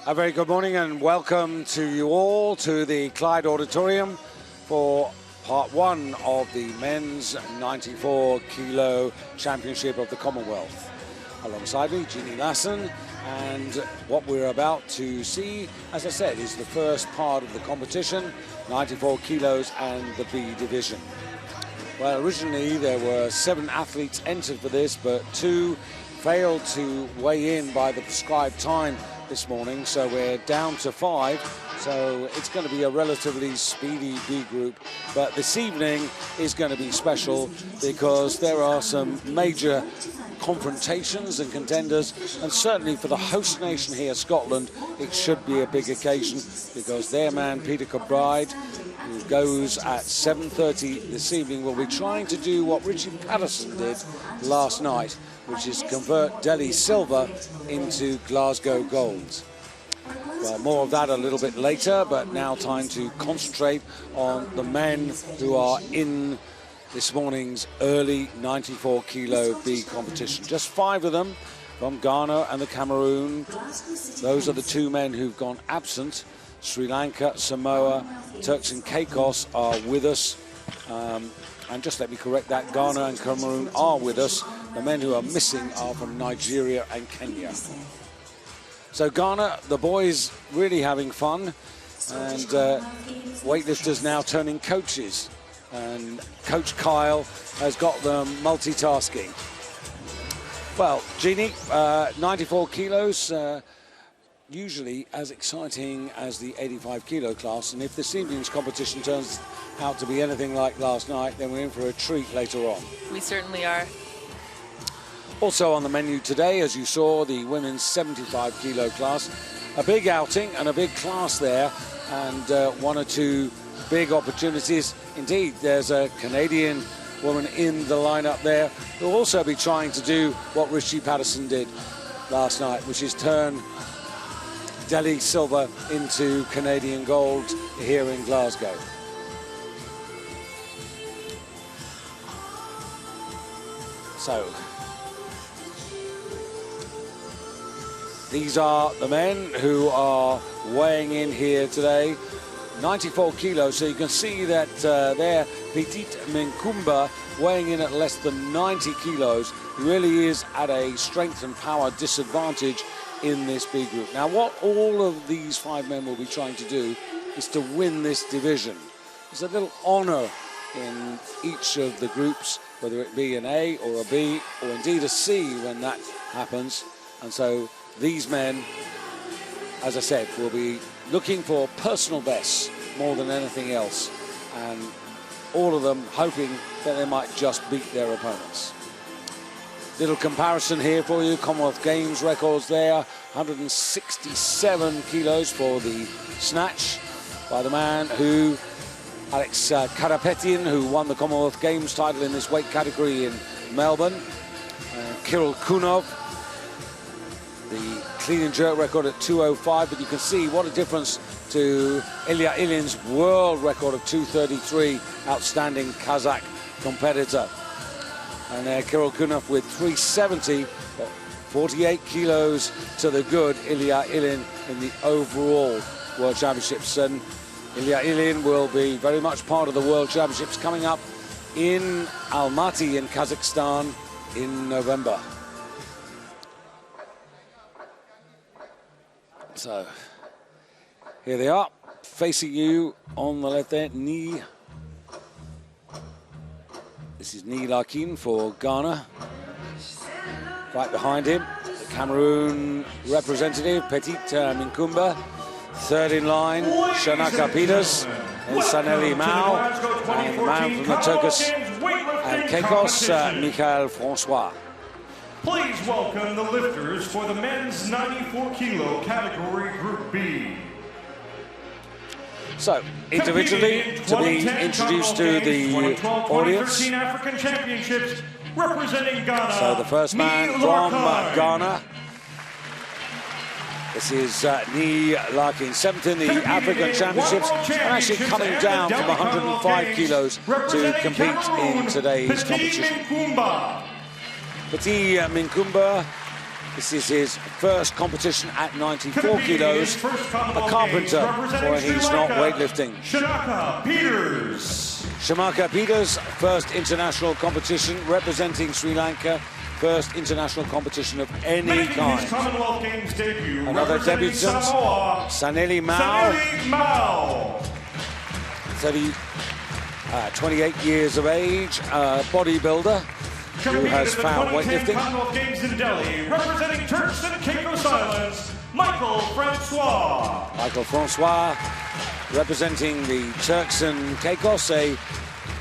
A very good morning and welcome to you all to the Clyde Auditorium for part one of the men's 94 kilo championship of the Commonwealth. Alongside me, Jeannie Lassen, and what we're about to see, as I said, is the first part of the competition, 94 kilos and the B division. Well, originally there were 7 athletes entered for this, but 2 failed to weigh in by the prescribed time this morning, so we're down to 5. So it's going to be a relatively speedy B group, but this evening is going to be special because there are some major confrontations and contenders, and certainly for the host nation here, Scotland, it should be a big occasion because their man Peter Kilbride, who goes at 7:30 this evening, will be trying to do what Richie Patterson did last night, which is convert Delhi silver into Glasgow gold. Well, more of that a little bit later, but now time to concentrate on the men who are in this morning's early 94 kilo B competition. Just 5 of them from Ghana and the Cameroon. Those are the 2 men who've gone absent. Sri Lanka, Samoa, Turks and Caicos are with us. And just let me correct that, Ghana and Cameroon are with us. The men who are missing are from Nigeria and Kenya. So Ghana, the boys really having fun, and weightlifters now turning coaches. And Coach Kyle has got them multitasking. Well, Jeannie, 94 kilos, usually as exciting as the 85 kilo class, and if this evening's competition turns out to be anything like last night, then we're in for a treat later on. We certainly are. Also on the menu today, as you saw, the women's 75 kilo class. A big outing and a big class there, and 1 or 2 big opportunities. Indeed, there's a Canadian woman in the lineup there who will also be trying to do what Richie Patterson did last night, which is turn Delhi silver into Canadian gold here in Glasgow. So these are the men who are weighing in here today. 94 kilos, so you can see that there, Petit Minkumba, weighing in at less than 90 kilos, really is at a strength and power disadvantage in this B group. Now, what all of these 5 men will be trying to do is to win this division. There's a little honor in each of the groups, whether it be an A or a B, or indeed a C when that happens. And so these men, as I said, will be looking for personal bests more than anything else, and all of them hoping that they might just beat their opponents. Little comparison here for you. Commonwealth Games records there, 167 kilos for the snatch by the man who, Alex Karapetian, who won the Commonwealth Games title in this weight category in Melbourne. Kirill Kunov, the clean and jerk record at 205, but you can see what a difference to Ilya Ilin's world record of 233, outstanding Kazakh competitor. And Kirill Kunov with 370, 48 kilos to the good Ilya Ilin in the overall World Championships. And Ilya Ilin will be very much part of the World Championships coming up in Almaty in Kazakhstan in November. So here they are, facing you on the left there, Ni. This is Ni Larkin for Ghana. Right behind him, the Cameroon representative, Petit Minkumba. Third in line, Shanaka Peters, and Saneli Mao, and the man from the Turkish and Caicos, Michael Francois. Please welcome the lifters for the men's 94 kilo category Group B. So, individually, to be introduced to the audience. African Championships representing Ghana. So the first man from Ghana. This is Ni Larkin, 7th in the African Championships, and actually coming down from 105 kilos to compete in today's competition. Petit Minkumba This is his first competition at 94 kilos. A carpenter, for he's not weightlifting. Shamaka Peters, first international competition representing Sri Lanka. First international competition of any kind. Commonwealth Games debut, another debutant, Saneli Mao. 28 years of age, bodybuilder who has found weightlifting. Commonwealth Games in Delhi, representing Turks and Caicos Islands, Michael Francois. Michael Francois, representing the Turks and Caicos, a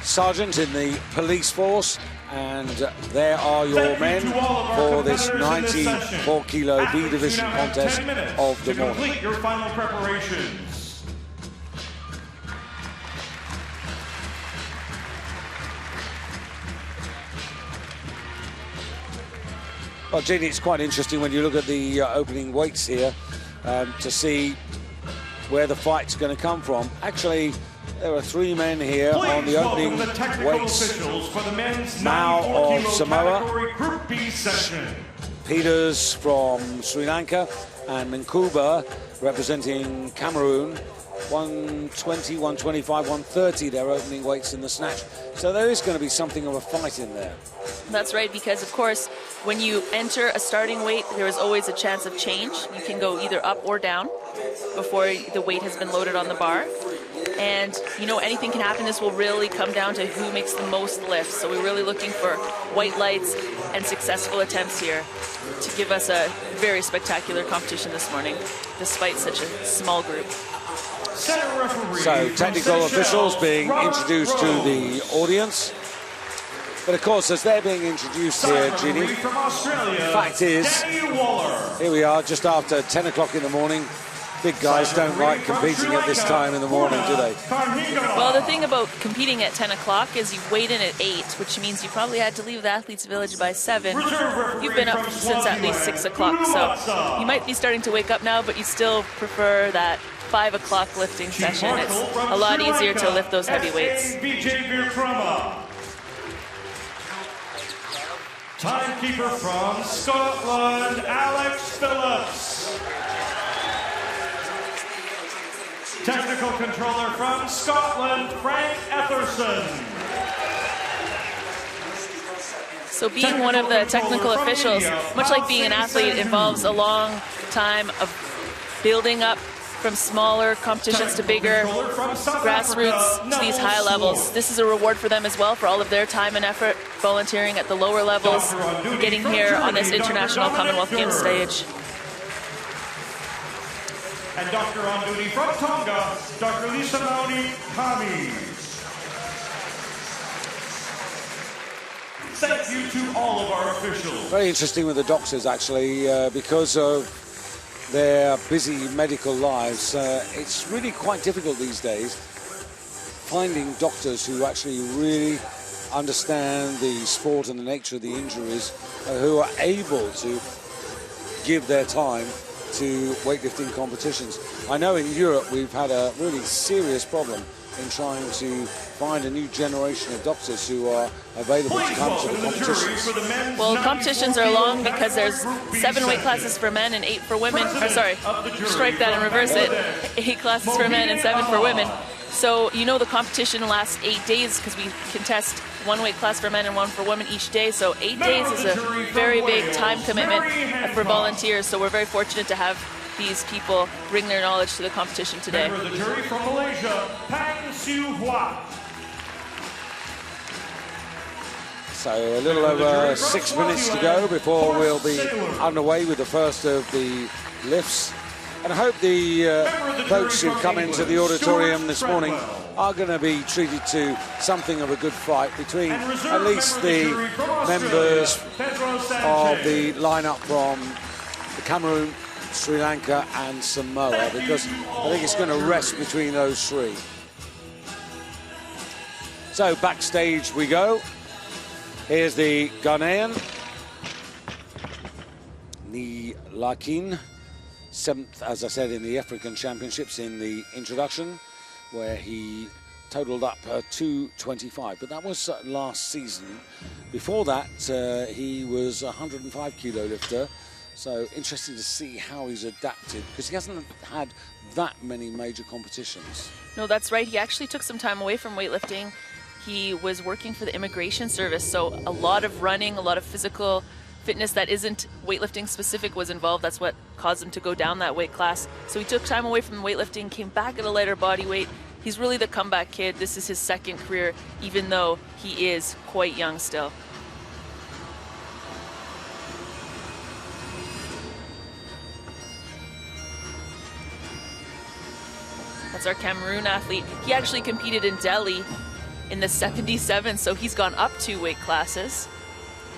sergeant in the police force. And there are your men for this 94 kilo B division contest of the morning. Complete your final preparations. Well, Jeannie, it's quite interesting when you look at the opening weights here to see where the fight's going to come from. Actually, there are 3 men here on the opening weights. Mao of Samoa, Peters from Sri Lanka, and Nkuba representing Cameroon. 120, 125, 130, their opening weights in the snatch. So there is going to be something of a fight in there. That's right, because of course, when you enter a starting weight, there is always a chance of change. You can go either up or down before the weight has been loaded on the bar. And, you know, anything can happen. This will really come down to who makes the most lifts. So we're really looking for white lights and successful attempts here to give us a very spectacular competition this morning, despite such a small group. So technical officials being introduced to the audience. But of course, as they're being introduced here, Jeannie, the fact is, here we are just after 10 o'clock in the morning. Big guys don't like competing at this time in the morning, do they? Well, the thing about competing at 10 o'clock is you weighed in at 8, which means you probably had to leave the athletes' village by 7. You've been up since at least 6 o'clock, so you might be starting to wake up now, but you still prefer that 5 o'clock lifting session. It's a lot easier to lift those heavy weights. Timekeeper from Scotland, Alex Phillips. Technical controller from Scotland, Frank Etherson. So being one of the technical officials, much like being an athlete, involves a long time of building up from smaller competitions to bigger, grassroots to these high levels. This is a reward for them as well for all of their time and effort volunteering at the lower levels, getting here on this international Commonwealth Games stage. And Dr. on duty from Tonga, Dr. Lisa Mauni Kami. Thank you to all of our officials. Very interesting with the doctors, actually, because of their busy medical lives. It's really quite difficult these days finding doctors who actually really understand the sport and the nature of the injuries, who are able to give their time to weightlifting competitions. I know in Europe we've had a really serious problem in trying to find a new generation of doctors who are available to come to the competitions. Well, competitions are long because there's 7 weight classes for men and 8 for women. Or sorry, strike that and reverse it. 8 classes for men and 7 for women. So, you know, the competition lasts 8 days because we contest 1 weight class for men and 1 for women each day. So 8 days is a very big time commitment for volunteers. So we're very fortunate to have these people bring their knowledge to the competition today. Member of the jury from Malaysia, Pang Siu Hua. So a little over 6 minutes to go before we'll be underway with the first of the lifts. And I hope the folks who come into the auditorium this morning are going to be treated to something of a good fight between at least the members of the lineup from the Cameroon, Sri Lanka and Samoa, because I think it's going to rest between those 3. So backstage we go. Here's the Ghanaian, Ni Lakin. 7th, as I said, in the African Championships in the introduction, where he totaled up 225. But that was last season. Before that, he was a 105 kilo lifter. So interesting to see how he's adapted, because he hasn't had that many major competitions. No, that's right. He actually took some time away from weightlifting. He was working for the immigration service, so a lot of running, a lot of physical fitness that isn't weightlifting specific was involved. That's what caused him to go down that weight class. So he took time away from weightlifting, came back at a lighter body weight. He's really the comeback kid. This is his second career, even though he is quite young still. That's our Cameroon athlete. He actually competed in Delhi in the 77, so he's gone up 2 weight classes,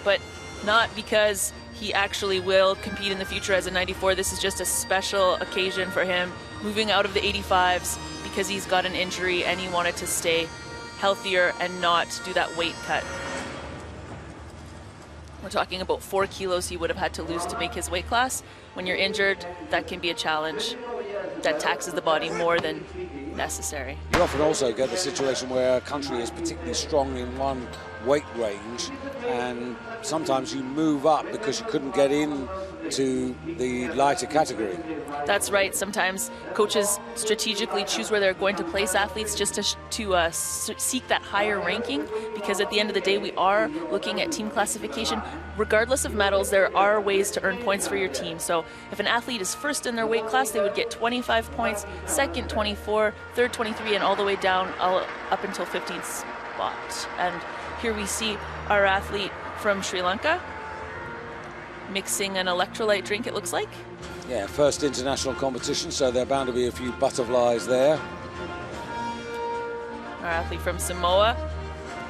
but not because he actually will compete in the future as a 94. This is just a special occasion for him, moving out of the 85s because he's got an injury and he wanted to stay healthier and not do that weight cut. We're talking about 4 kilos he would have had to lose to make his weight class. When you're injured, that can be a challenge that taxes the body more than necessary. You often also get the situation where a country is particularly strong in one weight range, and sometimes you move up because you couldn't get in to the lighter category. That's right. Sometimes coaches strategically choose where they're going to place athletes just to seek that higher ranking, because at the end of the day we are looking at team classification. Regardless of medals, there are ways to earn points for your team. So if an athlete is first in their weight class, they would get 25 points, second 24, third 23, and all the way down up until 15th spot. And here we see our athlete from Sri Lanka mixing an electrolyte drink, it looks like. Yeah, first international competition, so there are bound to be a few butterflies there. Our athlete from Samoa.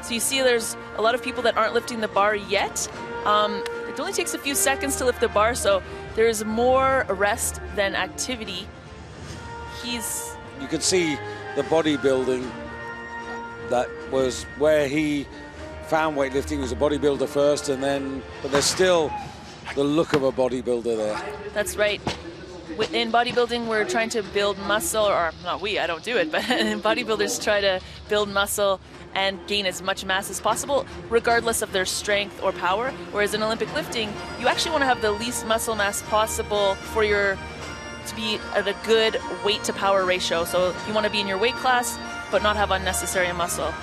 So you see there's a lot of people that aren't lifting the bar yet. It only takes a few seconds to lift the bar, so there's more rest than activity. You can see the bodybuilding. That was where he found weightlifting. He was a bodybuilder first, and then, but there's still the look of a bodybuilder there. That's right. In bodybuilding, we're trying to build muscle, or not we, I don't do it, but bodybuilders try to build muscle and gain as much mass as possible, regardless of their strength or power. Whereas in Olympic lifting, you actually want to have the least muscle mass possible for to be at a good weight to power ratio. So you want to be in your weight class, but not have unnecessary muscle.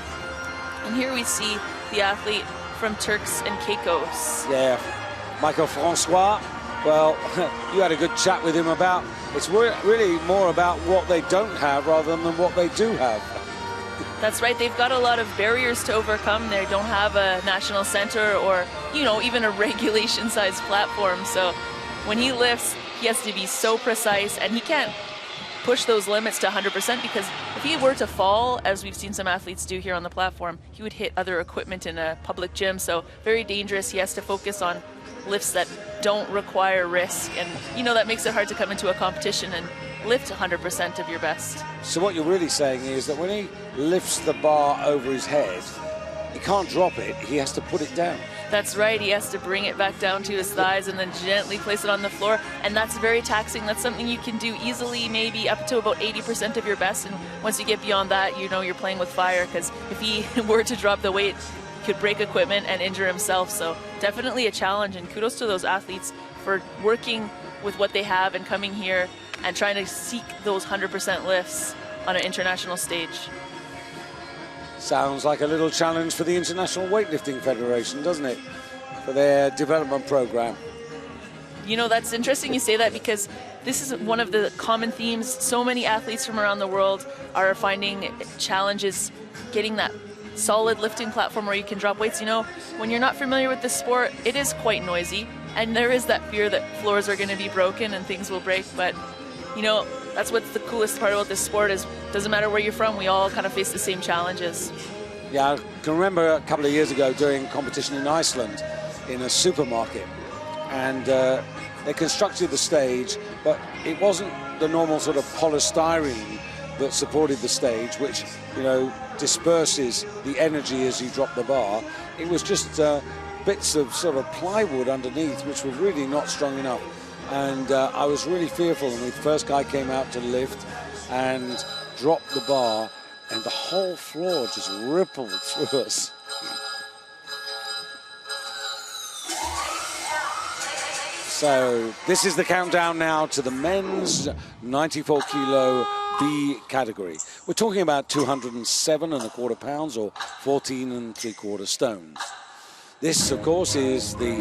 And here we see the athlete from Turks and Caicos. Yeah, Michael Francois. Well, you had a good chat with him about, it's really more about what they don't have rather than what they do have. That's right, they've got a lot of barriers to overcome. They don't have a national center or, even a regulation-sized platform. So when he lifts, he has to be so precise, and he can't push those limits to 100%, because if he were to fall, as we've seen some athletes do here on the platform, he would hit other equipment in a public gym. So very dangerous. He has to focus on lifts that don't require risk, and that makes it hard to come into a competition and lift 100% of your best. So what you're really saying is that when he lifts the bar over his head, he can't drop it, he has to put it down. That's right, he has to bring it back down to his thighs and then gently place it on the floor, and that's very taxing. That's something you can do easily, maybe up to about 80% of your best, and once you get beyond that, you're playing with fire, because if he were to drop the weight, he could break equipment and injure himself. So definitely a challenge, and kudos to those athletes for working with what they have and coming here and trying to seek those 100% lifts on an international stage. Sounds like a little challenge for the International Weightlifting Federation, doesn't it? For their development program. That's interesting you say that, because this is one of the common themes. So many athletes from around the world are finding challenges getting that solid lifting platform where you can drop weights. When you're not familiar with this sport, it is quite noisy, and there is that fear that floors are going to be broken and things will break. But that's what's the coolest part about this sport, is doesn't matter where you're from, we all kind of face the same challenges. Yeah, I can remember a couple of years ago doing competition in Iceland in a supermarket, and they constructed the stage, but it wasn't the normal sort of polystyrene that supported the stage, which disperses the energy as you drop the bar. It was just bits of sort of plywood underneath, which were really not strong enough. And I was really fearful, and the first guy came out to lift and dropped the bar, and the whole floor just rippled through us. So this is the countdown now to the men's 94 kilo B category. We're talking about 207.25 pounds or 14¾ stones. This, of course, is the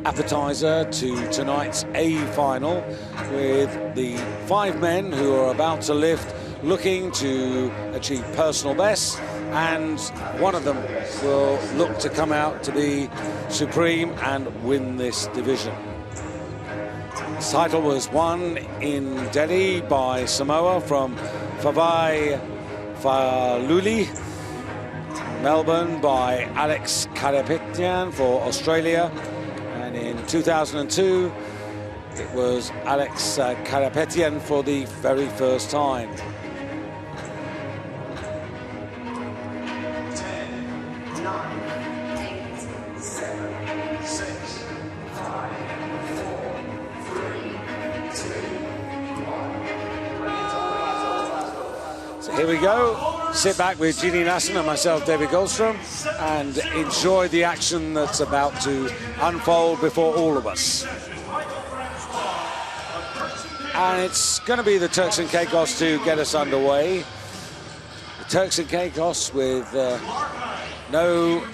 appetizer to tonight's A final, with the 5 men who are about to lift looking to achieve personal bests, and one of them will look to come out to be supreme and win this division. This title was won in Delhi by Samoa from Favai Faluli, Melbourne by Alex Karapetian for Australia, and in 2002 it was Alex Karapetian for the very first time. 10, 9, 8, 7, 6, 5, 4, 3, 2, 1. So here we go. Sit back with Jeannie Lassen and myself, David Goldstrom, and enjoy the action that's about to unfold before all of us. And it's going to be the Turks and Caicos to get us underway. The Turks and Caicos with no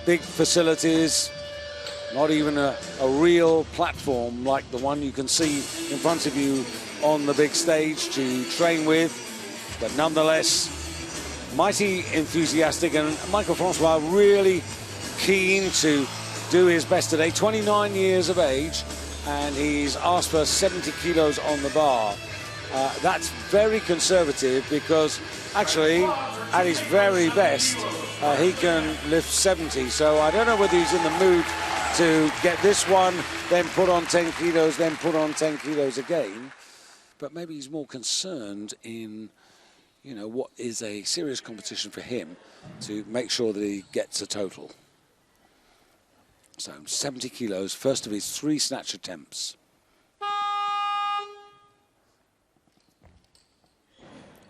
big facilities, not even a real platform like the one you can see in front of you on the big stage to train with, but nonetheless mighty enthusiastic, and Michael Francois really keen to do his best today. 29 years of age, and he's asked for 70 kilos on the bar. That's very conservative, because actually at his very best he can lift 70, so I don't know whether he's in the mood to get this one, then put on 10 kilos, then put on 10 kilos again. But maybe he's more concerned in, you know, what is a serious competition for him, to make sure that he gets a total. So 70 kilos, first of his 3 snatch attempts.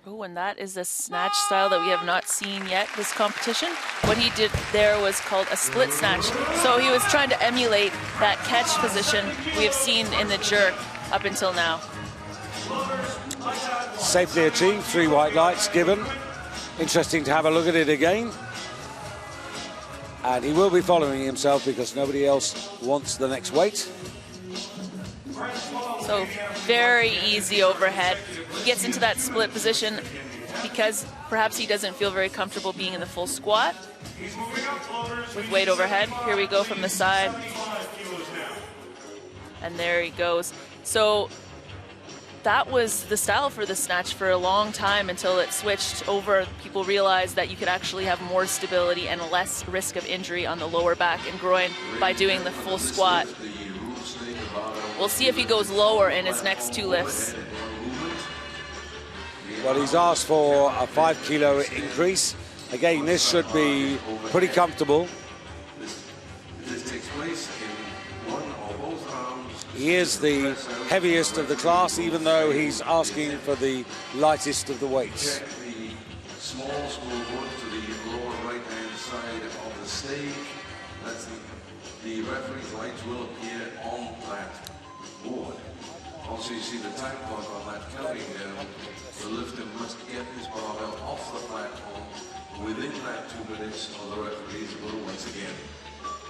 Oh, and that is a snatch style that we have not seen yet this competition. What he did there was called a split snatch. So he was trying to emulate that catch position we have seen in the jerk up until now. Safely achieved, 3 white lights given. Interesting to have a look at it again. And he will be following himself because nobody else wants the next weight. So very easy overhead. He gets into that split position because perhaps he doesn't feel very comfortable being in the full squat. With weight overhead, here we go from the side. And there he goes. So that was the style for the snatch for a long time, until it switched over. People realized that you could actually have more stability and less risk of injury on the lower back and groin by doing the full squat. We'll see if he goes lower in his next 2 lifts. Well, he's asked for a 5 kilo increase. Again, this should be pretty comfortable. He is the heaviest of the class, even though he's asking for the lightest of the weights. The small scoreboard to the lower right-hand side of the stage. That's the referee's lights will appear on that board. Also, you see the time clock on that counting down. The lifter must get his barbell off the platform within that 2 minutes, or the referees will once again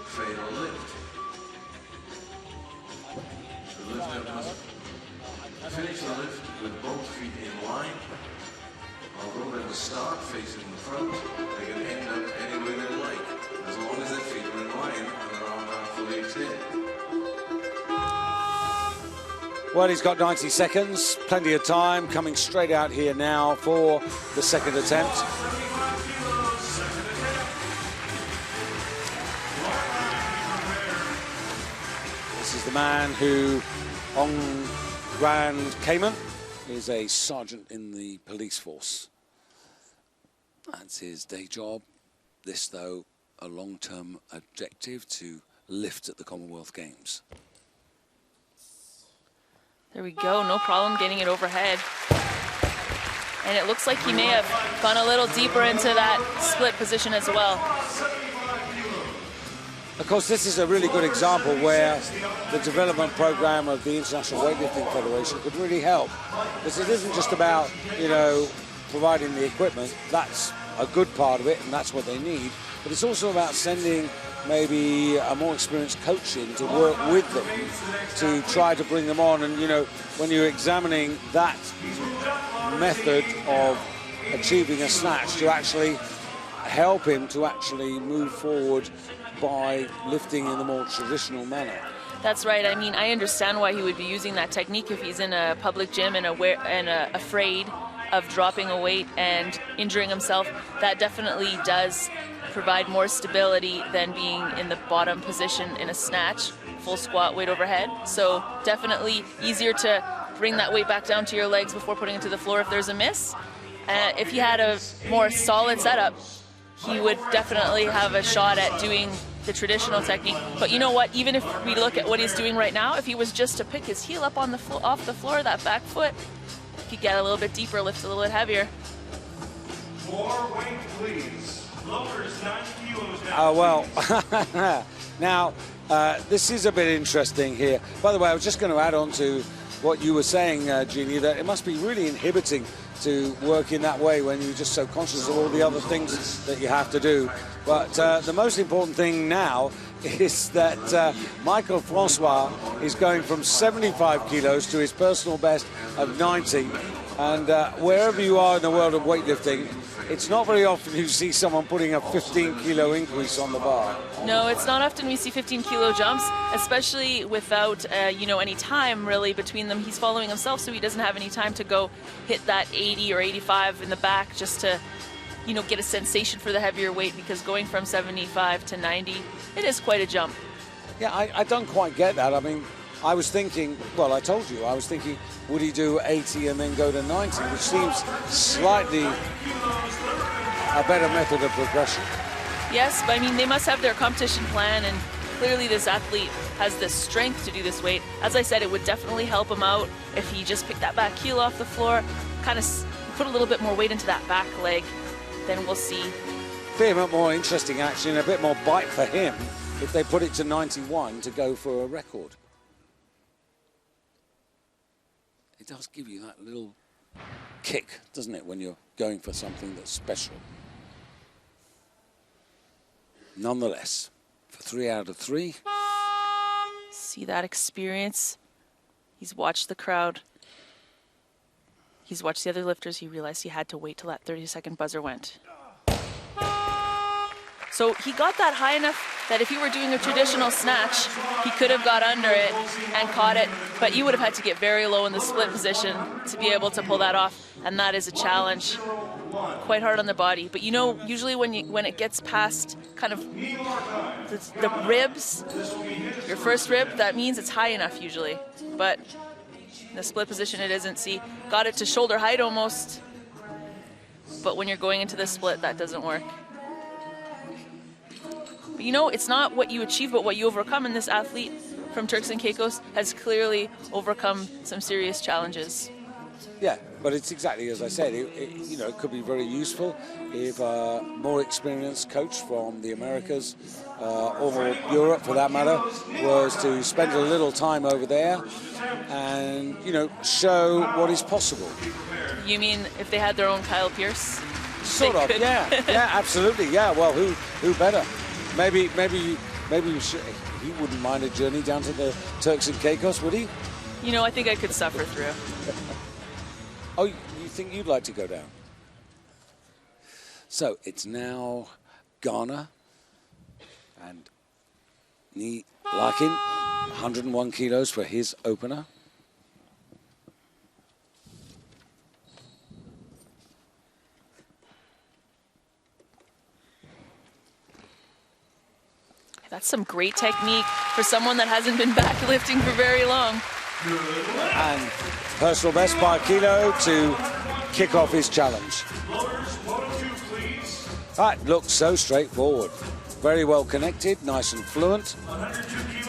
fail a lift. The lifter must finish the lift with both feet in line. Although they will start facing the front, they can end up any way they like, as long as their feet are in line and their arms are fully extended. Well, he's got 90 seconds, plenty of time, coming straight out here now for the second attempt. This is the man who, on Grand Cayman, is a sergeant in the police force. That's his day job. This, though, a long-term objective to lift at the Commonwealth Games. There we go, no problem getting it overhead. And it looks like he may have gone a little deeper into that split position as well. of course, this is a really good example where the development program of the International Weightlifting Federation could really help. Because it isn't just about, you know, providing the equipment. That's a good part of it, and that's what they need. But it's also about sending maybe a more experienced coach in to work with them to try to bring them on. And, you know, when you're examining that method of achieving a snatch, to actually help him to actually move forward by lifting in the more traditional manner. That's right. I mean, I understand why he would be using that technique if he's in a public gym and afraid of dropping a weight and injuring himself. That definitely does provide more stability than being in the bottom position in a snatch, full squat, weight overhead. So definitely easier to bring that weight back down to your legs before putting it to the floor if there's a miss. If he had a more solid setup, he would definitely have a shot at doing the traditional technique. But you know what, even if we look at what he's doing right now, if he was just to pick his heel up on the off the floor, that back foot, he could get a little bit deeper, lift a little bit heavier. More weight, please. Lowers 9 kilos now. Well, now, this is a bit interesting here. By the way, I was just going to add on to what you were saying, Jeannie, that it must be really inhibiting to work in that way when you're just so conscious of all the other things that you have to do. But the most important thing now is that Michael Francois is going from 75 kilos to his personal best of 90. And wherever you are in the world of weightlifting, it's not very often you see someone putting a 15-kilo increase on the bar. No, it's not often we see 15-kilo jumps, especially without, you know, any time really between them. He's following himself, so he doesn't have any time to go hit that 80 or 85 in the back just to, you know, get a sensation for the heavier weight, because going from 75 to 90, it is quite a jump. Yeah, I don't quite get that. I mean, I was thinking, well, I told you, I was thinking, would he do 80 and then go to 90, which seems slightly a better method of progression. Yes, but I mean, they must have their competition plan, and clearly this athlete has the strength to do this weight. As I said, it would definitely help him out if he just picked that back heel off the floor, kind of put a little bit more weight into that back leg, then we'll see. Be a bit more interesting, actually, and a bit more bite for him if they put it to 91 to go for a record. It does give you that little kick, doesn't it, when you're going for something that's special. Nonetheless, for 3 out of 3. See that experience? He's watched the crowd. He's watched the other lifters. He realized he had to wait till that 30-second buzzer went. So he got that high enough that if he were doing a traditional snatch, he could have got under it and caught it, but you would have had to get very low in the split position to be able to pull that off, and that is a challenge. Quite hard on the body. But you know, usually when it gets past kind of the ribs, your first rib, that means it's high enough usually. But in the split position it isn't. See, got it to shoulder height almost, but when you're going into the split, that doesn't work. But you know, it's not what you achieve, but what you overcome, and this athlete from Turks and Caicos has clearly overcome some serious challenges. Yeah, but it's exactly as I said. You know, it could be very useful if a more experienced coach from the Americas or Europe, for that matter, was to spend a little time over there and, you know, show what is possible. You mean if they had their own Kyle Pierce? Sort of, yeah, yeah, absolutely, yeah. Well, who better? Maybe you should, he wouldn't mind a journey down to the Turks and Caicos, would he? You know, I think I could suffer through. Oh, you think you'd like to go down? So it's now Ghana and Ni Larkin, 101 kilos for his opener. That's some great technique for someone that hasn't been back lifting for very long. And personal best by a kilo to kick off his challenge. That looks so straightforward. Very well connected, nice and fluent.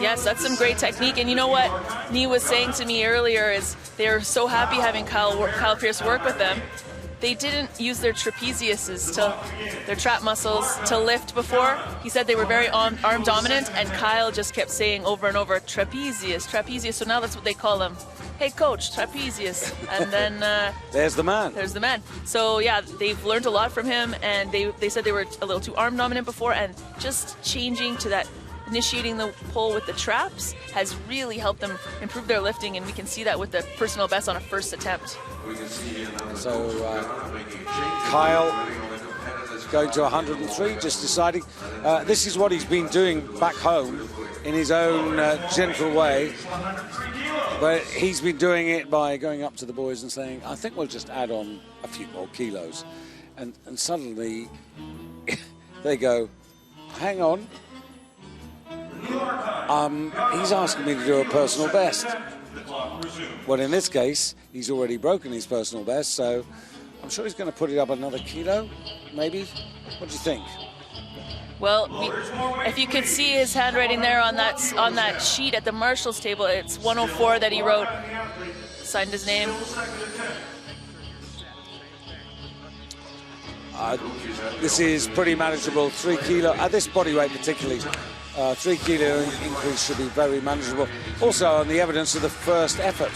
Yes, that's some great technique. And you know what Nee was saying to me earlier is they're so happy having Kyle Pierce work with them. they didn't use their trapeziuses, their trap muscles, to lift before. He said they were very arm dominant, and Kyle just kept saying over and over, trapezius, trapezius. So now that's what they call him. Hey, coach, trapezius. And then... there's the man. There's the man. So, yeah, they've learned a lot from him, and they said they were a little too arm dominant before, and just changing to that, initiating the pull with the traps has really helped them improve their lifting, and we can see that with the personal best on a first attempt. So Kyle going to 103, just deciding. This is what he's been doing back home in his own gentle way. But he's been doing it by going up to the boys and saying, I think we'll just add on a few more kilos. And suddenly they go, hang on. He's asking me to do a personal best. Well, in this case, he's already broken his personal best, so I'm sure he's going to put it up another kilo, maybe. What do you think? Well, if you could see his handwriting there on that sheet at the marshal's table, it's 104 that he wrote, signed his name. This is pretty manageable. 3 kilo at this body weight, particularly. 3 kilo increase should be very manageable. Also, on the evidence of the first effort.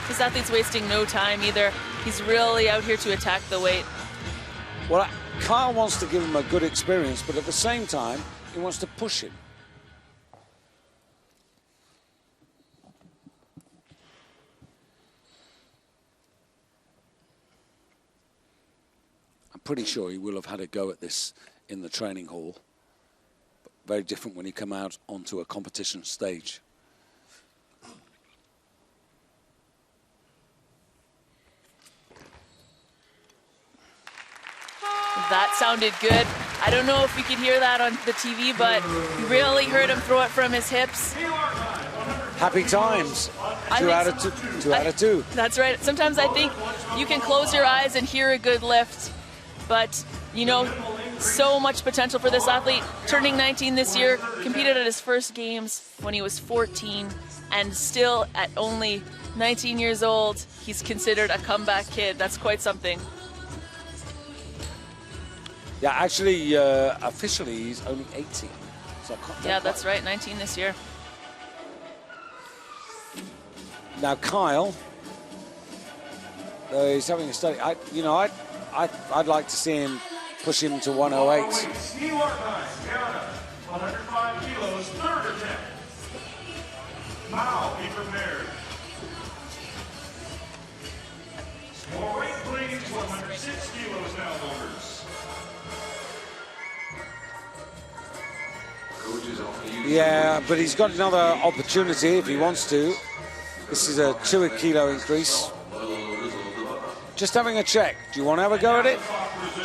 This athlete's wasting no time either. He's really out here to attack the weight. Well, Kyle wants to give him a good experience, but at the same time, he wants to push him. I'm pretty sure he will have had a go at this in the training hall. But very different when you come out onto a competition stage. That sounded good. I don't know if you could hear that on the TV, but you really heard him throw it from his hips. Happy times. 2 out of 2. 2 out of 2. That's right. Sometimes I think you can close your eyes and hear a good lift, but you know, so much potential for this athlete. Turning 19 this year, competed at his first games when he was 14, and still at only 19 years old, he's considered a comeback kid. That's quite something. Yeah, actually, officially, he's only 18. So yeah, that's right, 19 this year. Now, Kyle, he's having a study. I'd like to see him push him to 108. 105 kilos, third attempt. Now be prepared. More weight, please. 106 kilos now, voters. Yeah, but he's got another opportunity if he wants to. This is a 2 kilo increase. Just having a check. Do you want to have a go at it?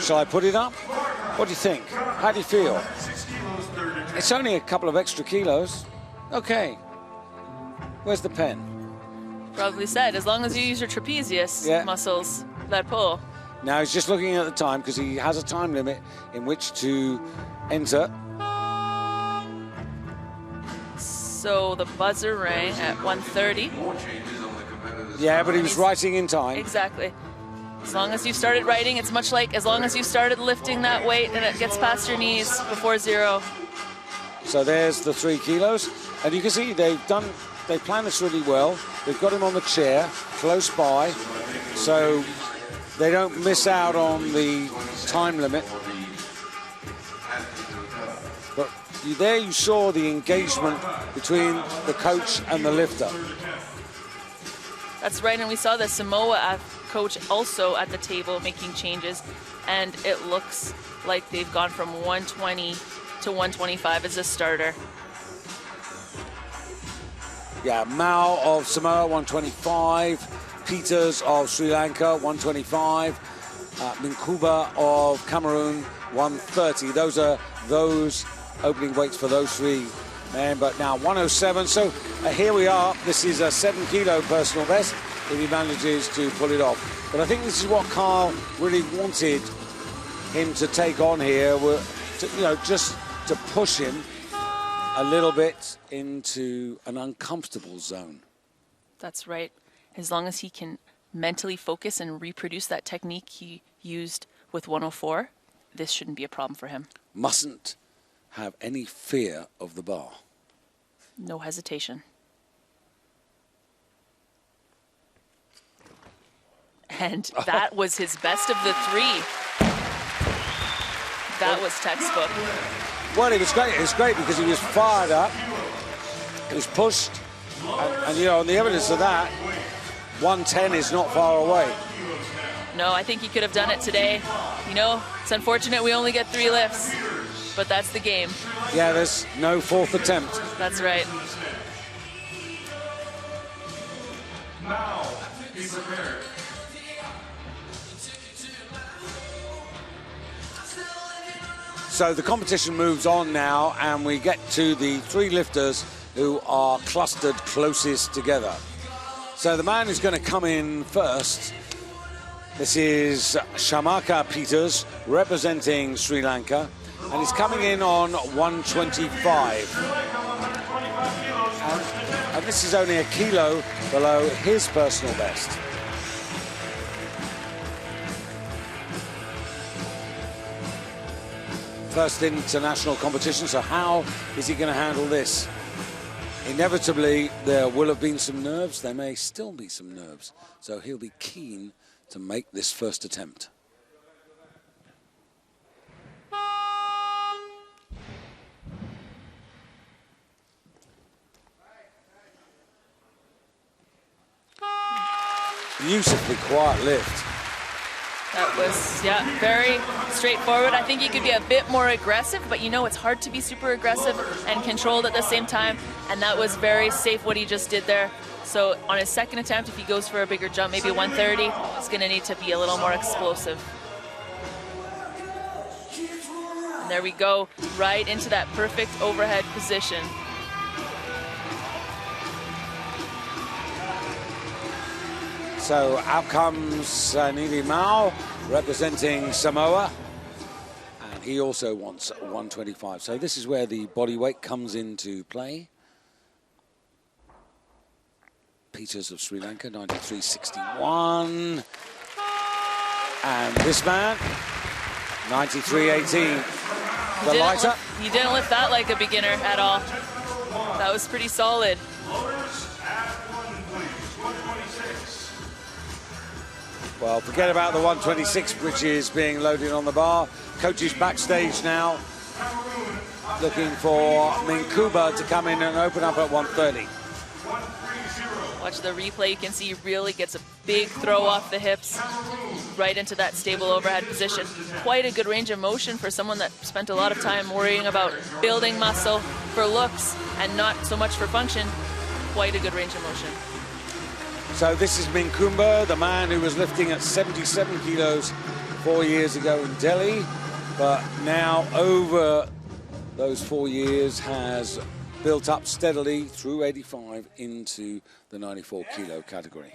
Shall I put it up? What do you think? How do you feel? It's only a couple of extra kilos. Okay. Where's the pen? Probably said, as long as you use your trapezius muscles, that pull. Now he's just looking at the time because he has a time limit in which to enter. So the buzzer rang at 1:30. Yeah, but he was writing in time. Exactly. As long as you started writing, it's much like as long as you started lifting that weight and it gets past your knees before 0. So there's the 3 kilos. And you can see they planned this really well. They've got him on the chair, close by, so they don't miss out on the time limit. But there you saw the engagement between the coach and the lifter. That's right, and we saw the Samoa coach also at the table making changes, and it looks like they've gone from 120 to 125 as a starter. Yeah, Mao of Samoa, 125. Peters of Sri Lanka, 125. Minkuba of Cameroon, 130. Those are those opening weights for those 3 men, but now 107. So here we are. This is a 7 kilo personal best if he manages to pull it off. But I think this is what Kyle really wanted him to take on here, just to push him a little bit into an uncomfortable zone. That's right. As long as he can mentally focus and reproduce that technique he used with 104, this shouldn't be a problem for him. Mustn't have any fear of the bar. No hesitation. And that was his best of the three. That was textbook. Well, it was great. It was great because he was fired up. He was pushed. And you know, on the evidence of that, 110 is not far away. No, I think he could have done it today. You know, it's unfortunate we only get 3 lifts, but that's the game. Yeah, there's no 4th attempt. That's right. Now, be prepared. So the competition moves on now, and we get to the 3 lifters who are clustered closest together. So the man who's going to come in first, this is Shamaka Peters, representing Sri Lanka, and he's coming in on 125. And this is only a kilo below his personal best. First international competition, so how is he going to handle this? Inevitably, there will have been some nerves. There may still be some nerves. So he'll be keen to make this first attempt. Beautifully quiet lift. That was, yeah, very straightforward. I think he could be a bit more aggressive, but you know it's hard to be super aggressive and controlled at the same time, and that was very safe what he just did there. So on his second attempt, if he goes for a bigger jump, maybe 130, he's going to need to be a little more explosive. And there we go, right into that perfect overhead position. So out comes Nili Mao, representing Samoa, and he also wants 125. So this is where the body weight comes into play. Peters of Sri Lanka, 93.61. And this man, 93.18. The lighter. He didn't lift that like a beginner at all. That was pretty solid. Well, forget about the 126, which is being loaded on the bar. Coach is backstage now, looking for Minkuba to come in and open up at 130. Watch the replay, you can see he really gets a big throw off the hips, right into that stable overhead position. Quite a good range of motion for someone that spent a lot of time worrying about building muscle for looks and not so much for function. Quite a good range of motion. So this is Minkumba, the man who was lifting at 77 kilos 4 years ago in Delhi, but now over those 4 years has built up steadily through 85 into the 94 kilo category.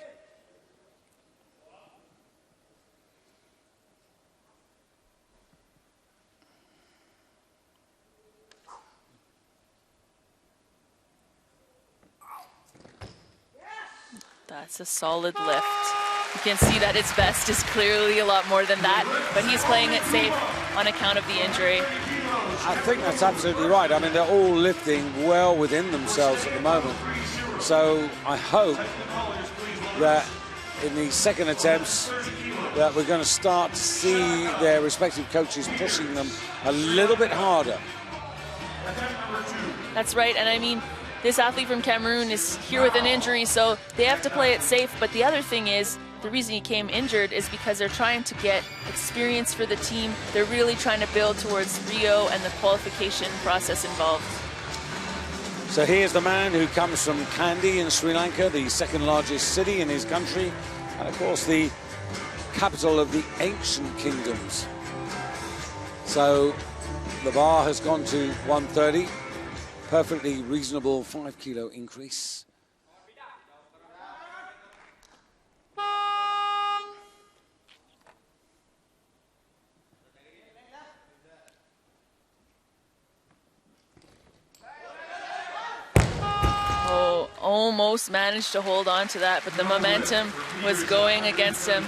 That's a solid lift. You can see that his best is clearly a lot more than that, but he's playing it safe on account of the injury. I think that's absolutely right. I mean, they're all lifting well within themselves at the moment. So I hope that in the second attempts that we're going to start to see their respective coaches pushing them a little bit harder. That's right, and I mean, this athlete from Cameroon is here with an injury, so they have to play it safe. But the other thing is, the reason he came injured is because they're trying to get experience for the team. They're really trying to build towards Rio and the qualification process involved. So here's the man who comes from Kandy in Sri Lanka, the second largest city in his country, and of course the capital of the ancient kingdoms. So the bar has gone to 130. Perfectly reasonable 5 kilo increase. Oh, almost managed to hold on to that, but the momentum was going against him.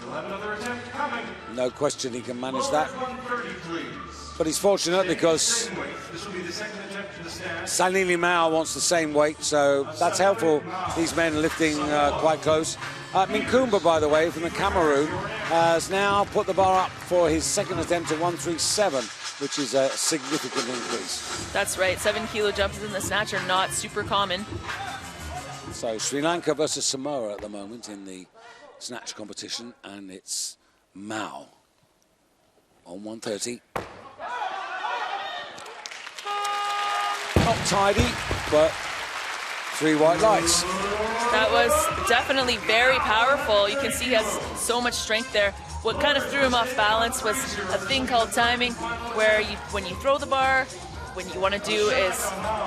You'll have another attempt coming. No question he can manage that. 130, please. But he's fortunate because This will be the second attempt to the stand. Sanili Mao wants the same weight, so that's helpful. These men lifting quite close. Minkumba, by the way, from the Cameroon, has now put the bar up for his second attempt at 137, which is a significant increase. That's right, 7 kilo jumps in the snatch are not super common. So Sri Lanka versus Samoa at the moment in the snatch competition, and it's Mao on 130. Not tidy, but 3 white lights. That was definitely very powerful. You can see he has so much strength there. What kind of threw him off balance was a thing called timing, where when you throw the bar, what you want to do is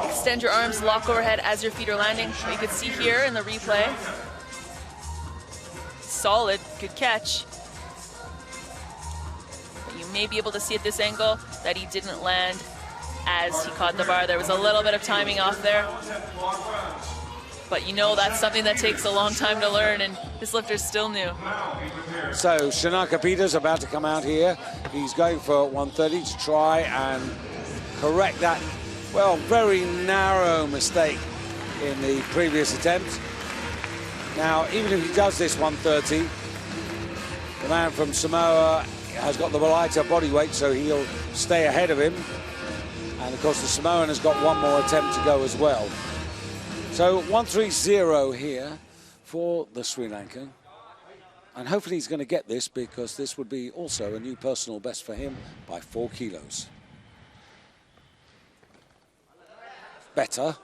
extend your arms, lock overhead as your feet are landing. You can see here in the replay. Solid, good catch. But you may be able to see at this angle that he didn't land as he caught the bar. There was a little bit of timing off there. But you know that's something that takes a long time to learn, and this lifter's still new. So Shanaka Peters about to come out here. He's going for 130 to try and correct that, well, very narrow mistake in the previous attempt. Now, even if he does this 130, the man from Samoa has got the lighter body weight, so he'll stay ahead of him. And of course, the Samoan has got one more attempt to go as well. So 130 here for the Sri Lankan. And hopefully he's going to get this, because this would be also a new personal best for him by 4 kilos. Better.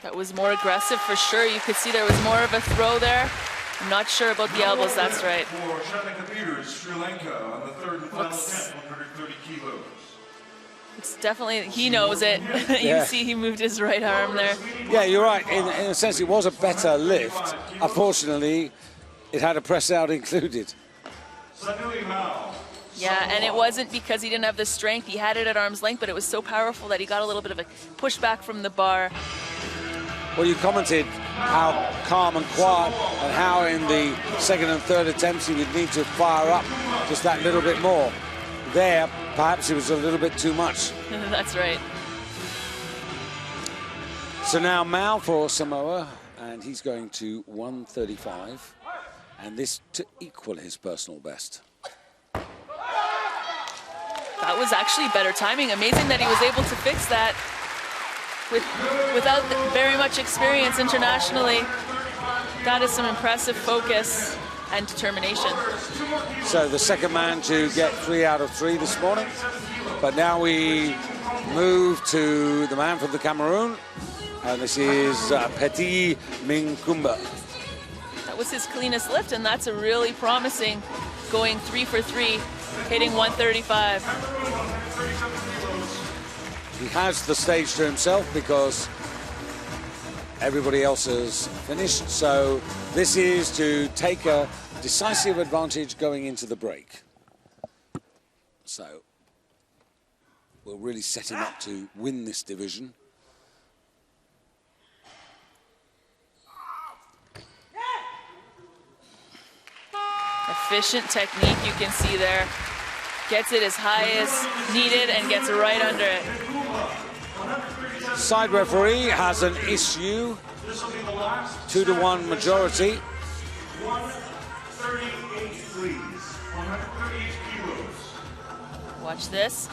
That was more aggressive for sure. You could see there was more of a throw there. I'm not sure about the elbows, that's right. For Shanaka Peters, Sri Lanka, on the third and final attempt, 130 kilos. It's definitely, he knows it. Yeah. You see he moved his right arm there. Yeah, you're right. In a sense, it was a better lift. Unfortunately, it had a press out included. Sanili Mao. Yeah, and it wasn't because he didn't have the strength. He had it at arm's length, but it was so powerful that he got a little bit of a pushback from the bar. Well, you commented how calm and quiet, and how in the second and third attempts he would need to fire up just that little bit more. There, perhaps it was a little bit too much. That's right. So now Mao for Samoa, and he's going to 135, and this to equal his personal best. That was actually better timing. Amazing that he was able to fix that without very much experience internationally. That is some impressive focus and determination. So the second man to get 3 out of 3 this morning. But now we move to the man from the Cameroon, and this is Petit Minkumba. That was his cleanest lift, and that's a really promising, going 3 for 3, hitting 135. He has the stage to himself because everybody else has finished. So this is to take a decisive advantage going into the break. So we'll really set him up to win this division. Efficient technique, you can see there. Gets it as high as needed and gets right under it. Side referee has an issue. 2-1 majority. 138, please. 138 kilos. Watch this.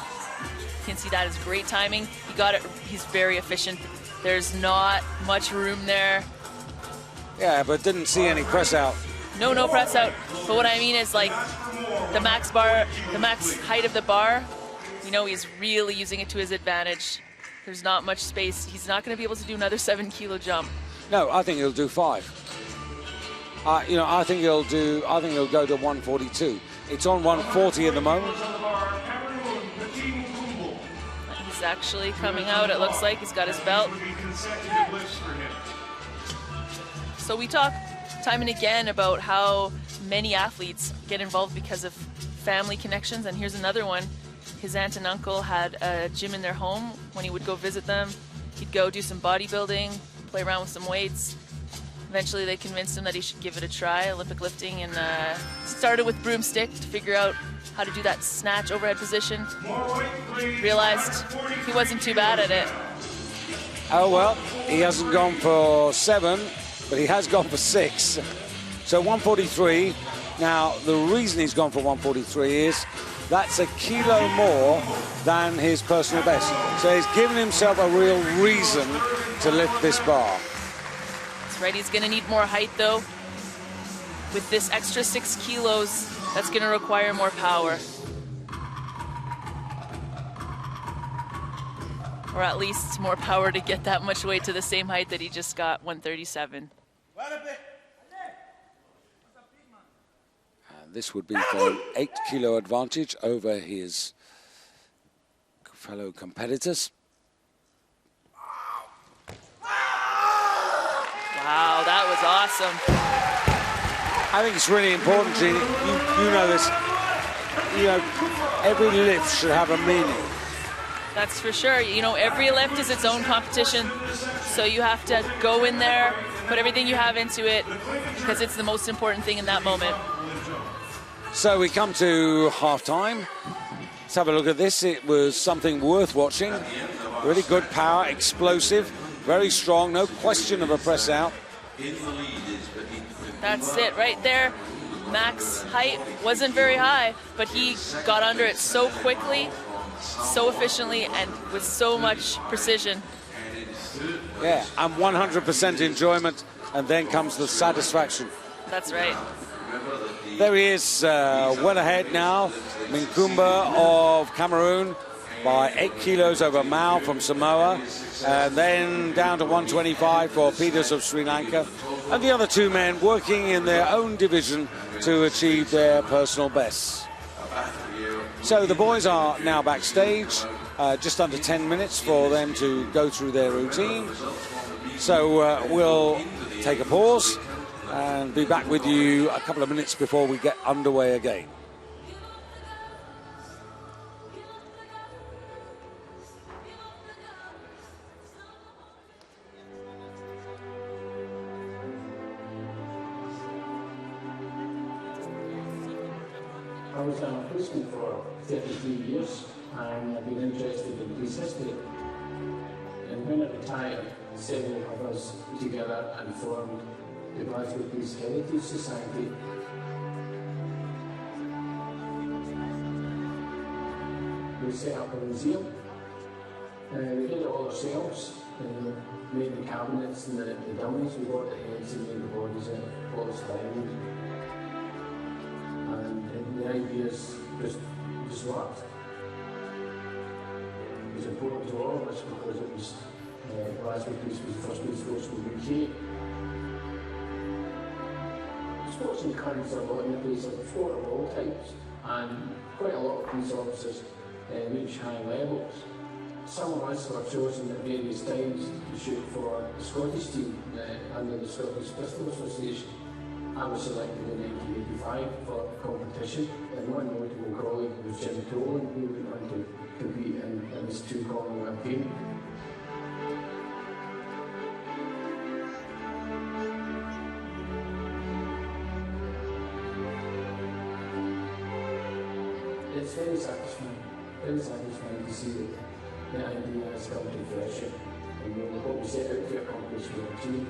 You can see that is great timing. He got it. He's very efficient. There's not much room there. Yeah, but didn't see any press out. No press out. But what I mean is, like, the max height of the bar, you know, he's really using it to his advantage. There's not much space. He's not going to be able to do another 7 kilo jump. No, I think he'll do 5. You know, I think he'll go to 142. It's on 140 at the moment. He's actually coming out. It looks like he's got his belt. So we talk time and again about how many athletes get involved because of family connections, and here's another one. His aunt and uncle had a gym in their home when he would go visit them. He'd go do some bodybuilding, play around with some weights. Eventually they convinced him that he should give it a try, Olympic lifting, and started with broomstick to figure out how to do that snatch overhead position. Realized he wasn't too bad at it. Oh, well, he hasn't gone for 7, but he has gone for 6. So 143. Now, the reason he's gone for 143 is that's a kilo more than his personal best. So he's given himself a real reason to lift this bar. That's right, he's gonna need more height though. With this extra 6 kilos, that's gonna require more power. Or at least more power to get that much weight to the same height that he just got, 137. This would be for an 8 kilo advantage over his fellow competitors. Wow, that was awesome. I think it's really important, Gene. You know this. You know, every lift should have a meaning. That's for sure. You know, every lift is its own competition, so you have to go in there, put everything you have into it, because it's the most important thing in that moment. So we come to half-time. Let's have a look at this. It was something worth watching. Really good power, explosive, very strong, no question of a press out. That's it right there. Max height wasn't very high, but he got under it so quickly, so efficiently, and with so much precision. Yeah, and 100% enjoyment, and then comes the satisfaction. That's right. There he is, well ahead now. Minkumba of Cameroon by 8 kilos over Mao from Samoa, and then down to 125 for Peters of Sri Lanka, and the other 2 men working in their own division to achieve their personal bests. So the boys are now backstage, just under 10 minutes for them to go through their routine. So we'll take a pause and be back with you a couple of minutes before we get underway again. I was a policeman for 33 years and I've been interested in police history. And when I retired, 7 of us together and formed the Glasgow Police Heritage Society. We set up a museum. We did it all ourselves. Made the cabinets and the dummies. We bought the heads and made the bodies in it, polished diamond. And the ideas just worked. It was important to all of us because it was Glasgow Police was the first police force in the UK. Sports encouraged a lot in the place of sport of all types, and quite a lot of police officers reach high levels. Some of us were chosen at various times to shoot for the Scottish team under the Scottish Pistol Association. I was selected in 1985 for competition, and one notable colleague was Jim Tolan, who went on to compete in his 2 Commonwealth Games. It's very satisfying to see that the idea has come to fruition, and what we set out to accomplish will achieve.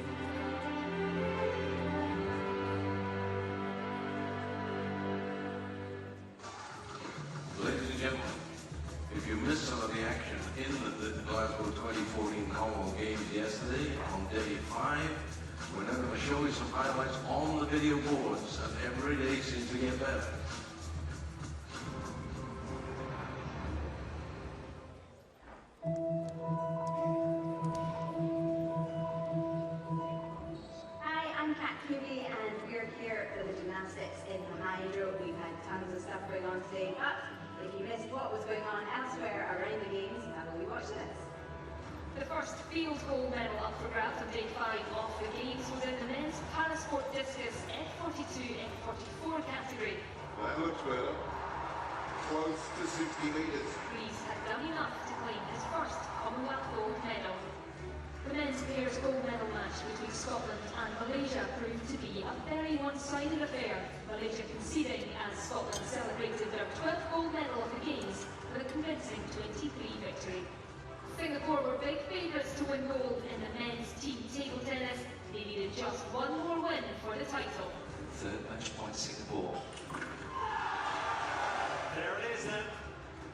Ladies and gentlemen, if you missed some of the action in the Glasgow 2014 Commonwealth Games yesterday on day 5, we're now going to show you some highlights on the video boards, and every day seems to get better. Going on today, but if you missed what was going on elsewhere around the games, how will we watch this? The first field goal medal up for grabs on day 5 of the games was in the men's parasport discus F42, F44 category. That looks better. Close to 60 metres. Rees had done enough to claim his first Commonwealth gold medal. The men's pairs gold medal match between Scotland and Malaysia proved to be a very one-sided affair, Malaysia conceding as Scotland celebrated their 12th gold medal of the Games with a convincing 23 victory. Singapore were big favourites to win gold in the men's team table tennis. They needed just one more win for the title. Third match point, Singapore. There it is then,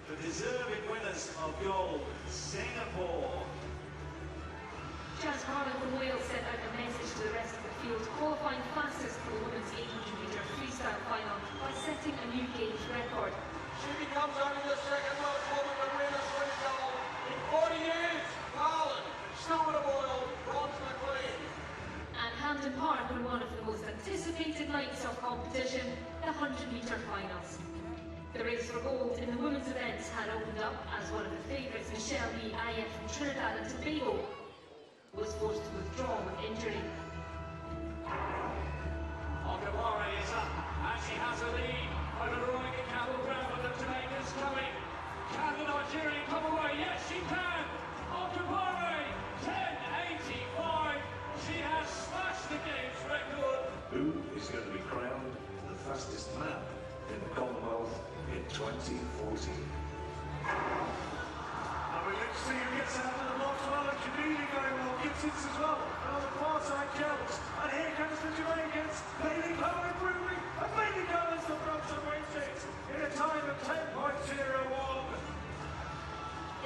the deserving winners of gold, Singapore. Jazz Carlin from Wales sent out a message to the rest of the field, qualifying fastest for the women's 800-metre freestyle final by setting a new Games record. She becomes only the second most woman to win a swim gold in 40 years. Carlin, Silver Boyle, Bronze McLean. And Hampden Park won one of the most anticipated nights of competition, the 100-metre finals. The race for gold in the women's events had opened up as one of the favourites, Michelle B. Ayet from Trinidad and Tobago, was forced to withdraw with injury. Okawara is up, and she has a lead over Veronica Campbell-Brown, but the Jamaican's coming. Can the Nigerian come away? Yes, she can! Okawara, 10.85. She has smashed the Games record. Who is going to be crowned the fastest man in the Commonwealth in 2014? And we look to see who gets out of the box. Well, and Kabili going well, Gibson's as well. And on the far side, Kells. And here comes the Jamaicans. Bailey Cohen improving. And Bailey Cohen's the bronze races in a time of 10.01.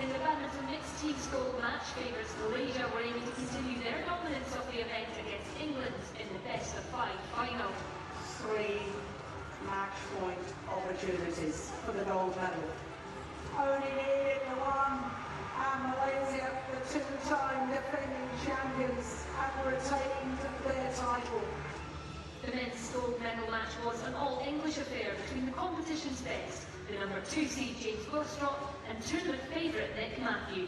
In the badminton mixed teams gold match, favourites Malaysia were aiming to continue their dominance of the event against England in the best-of-5 final. 3 match point opportunities for the gold medal. Only needed the one, and Malaysia, the two-time defending champions, have retained their title. The men's gold medal match was an all-English affair between the competition's best, the number 2 seed James Wilstrop and tournament favourite Nick Matthew.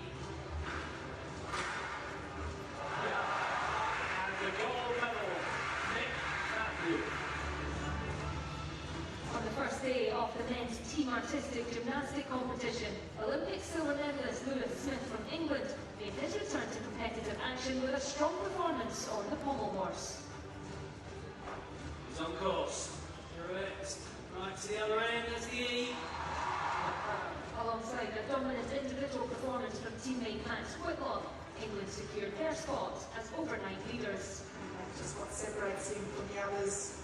And the gold medal, Nick Matthew. On the first day of the men's team artistic gymnastic competition, Olympic silver medalist Lewis Smith from England made his return to competitive action with a strong performance on the pommel horse. He's on course. Correct. Right to the other end, there's the E. Alongside a dominant individual performance from teammate Max Whitlock, England secured their spot as overnight leaders. That's just what separates him from the others.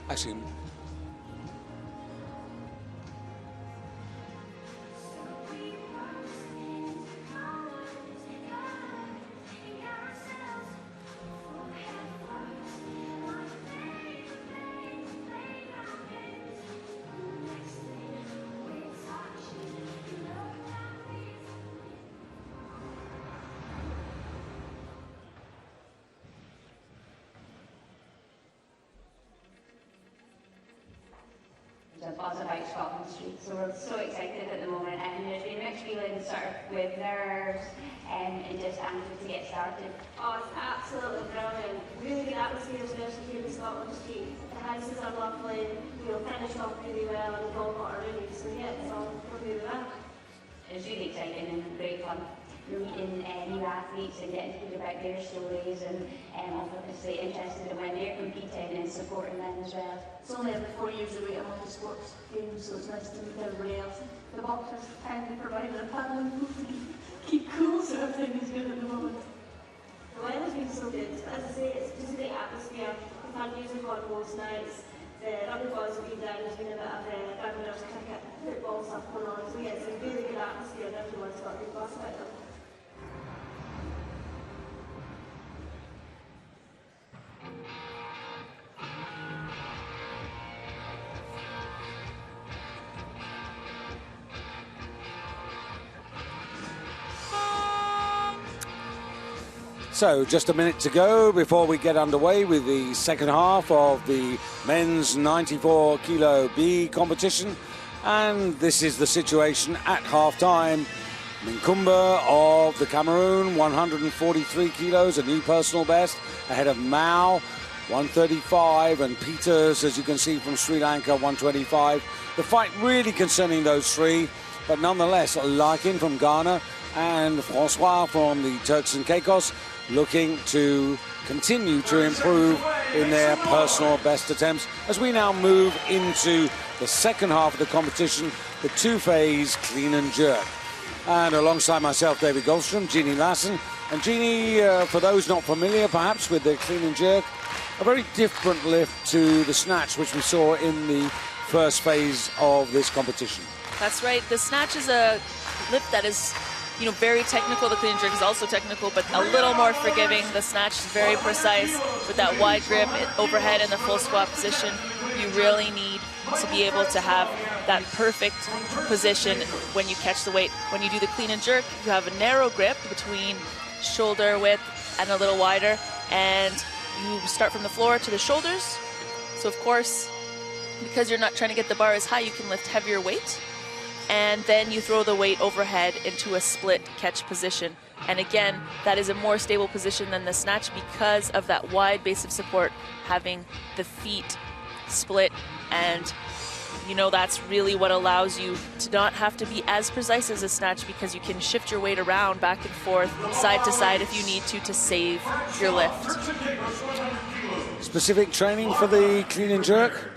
Actually, a buzz about Scotland Street, so we're so excited at the moment, and there's been mixed feelings sort of with nerves and just anxious to get started. Oh, it's absolutely brilliant. Really good atmosphere, especially here in Scotland Street. The houses are lovely, finished off really well, and we've all got our roomies, so yeah, it's all really well. It's really exciting and great fun. We're meeting new athletes and getting to hear about their stories, and obviously interested in when they're competing and supporting them as well. It's only every 4 years away at multi-sports games, so it's nice to meet everybody else. The boxers kindly provided a paddling pool to keep cool, so everything is good at the moment. The weather's been so good. As I say, it's just a great atmosphere. We've had music on most nights. The rugby boys have been down, there's been a bit of grabbing cricket. football stuff going on. So yeah, it's a really good atmosphere and everyone's got a good buzz about them. So just a minute to go before we get underway with the second half of the men's 94 kilo B competition. And this is the situation at half-time. Minkumba of the Cameroon, 143 kilos, a new personal best, ahead of Mao, 135, and Peters, as you can see, from Sri Lanka, 125. The fight really concerning those three, but nonetheless, Larkin from Ghana and Francois from the Turks and Caicos looking to continue to improve in their personal best attempts as we now move into the second half of the competition, the two-phase clean and jerk. And alongside myself, David Goldstrom, Jeannie Lassen. And Jeannie, for those not familiar perhaps with the clean and jerk, a very different lift to the snatch which we saw in the first phase of this competition. That's right. The snatch is a lift that is, you know, very technical. The clean and jerk is also technical, but a little more forgiving. The snatch is very precise with that wide grip overhead in the full squat position. You really need to be able to have that perfect position when you catch the weight. When you do the clean and jerk, you have a narrow grip between shoulder width and a little wider, and you start from the floor to the shoulders. So of course, because you're not trying to get the bar as high, you can lift heavier weight. And then you throw the weight overhead into a split catch position. And again, that is a more stable position than the snatch because of that wide base of support, having the feet split. And you know, that's really what allows you to not have to be as precise as a snatch, because you can shift your weight around back and forth, side to side if you need to save your lift. Specific training for the clean and jerk?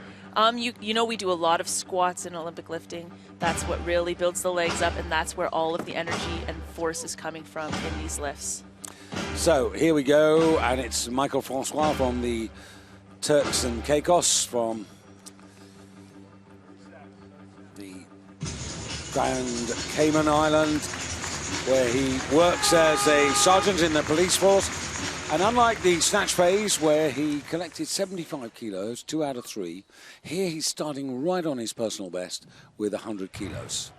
You know, we do a lot of squats in Olympic lifting. That's what really builds the legs up, and that's where all of the energy and force is coming from in these lifts. So here we go, and it's Michael Francois from the Turks and Caicos, from the Grand Cayman Island, where he works as a sergeant in the police force. And unlike the snatch phase, where he collected 75 kilos, 2 out of 3, here he's starting right on his personal best with 100 kilos.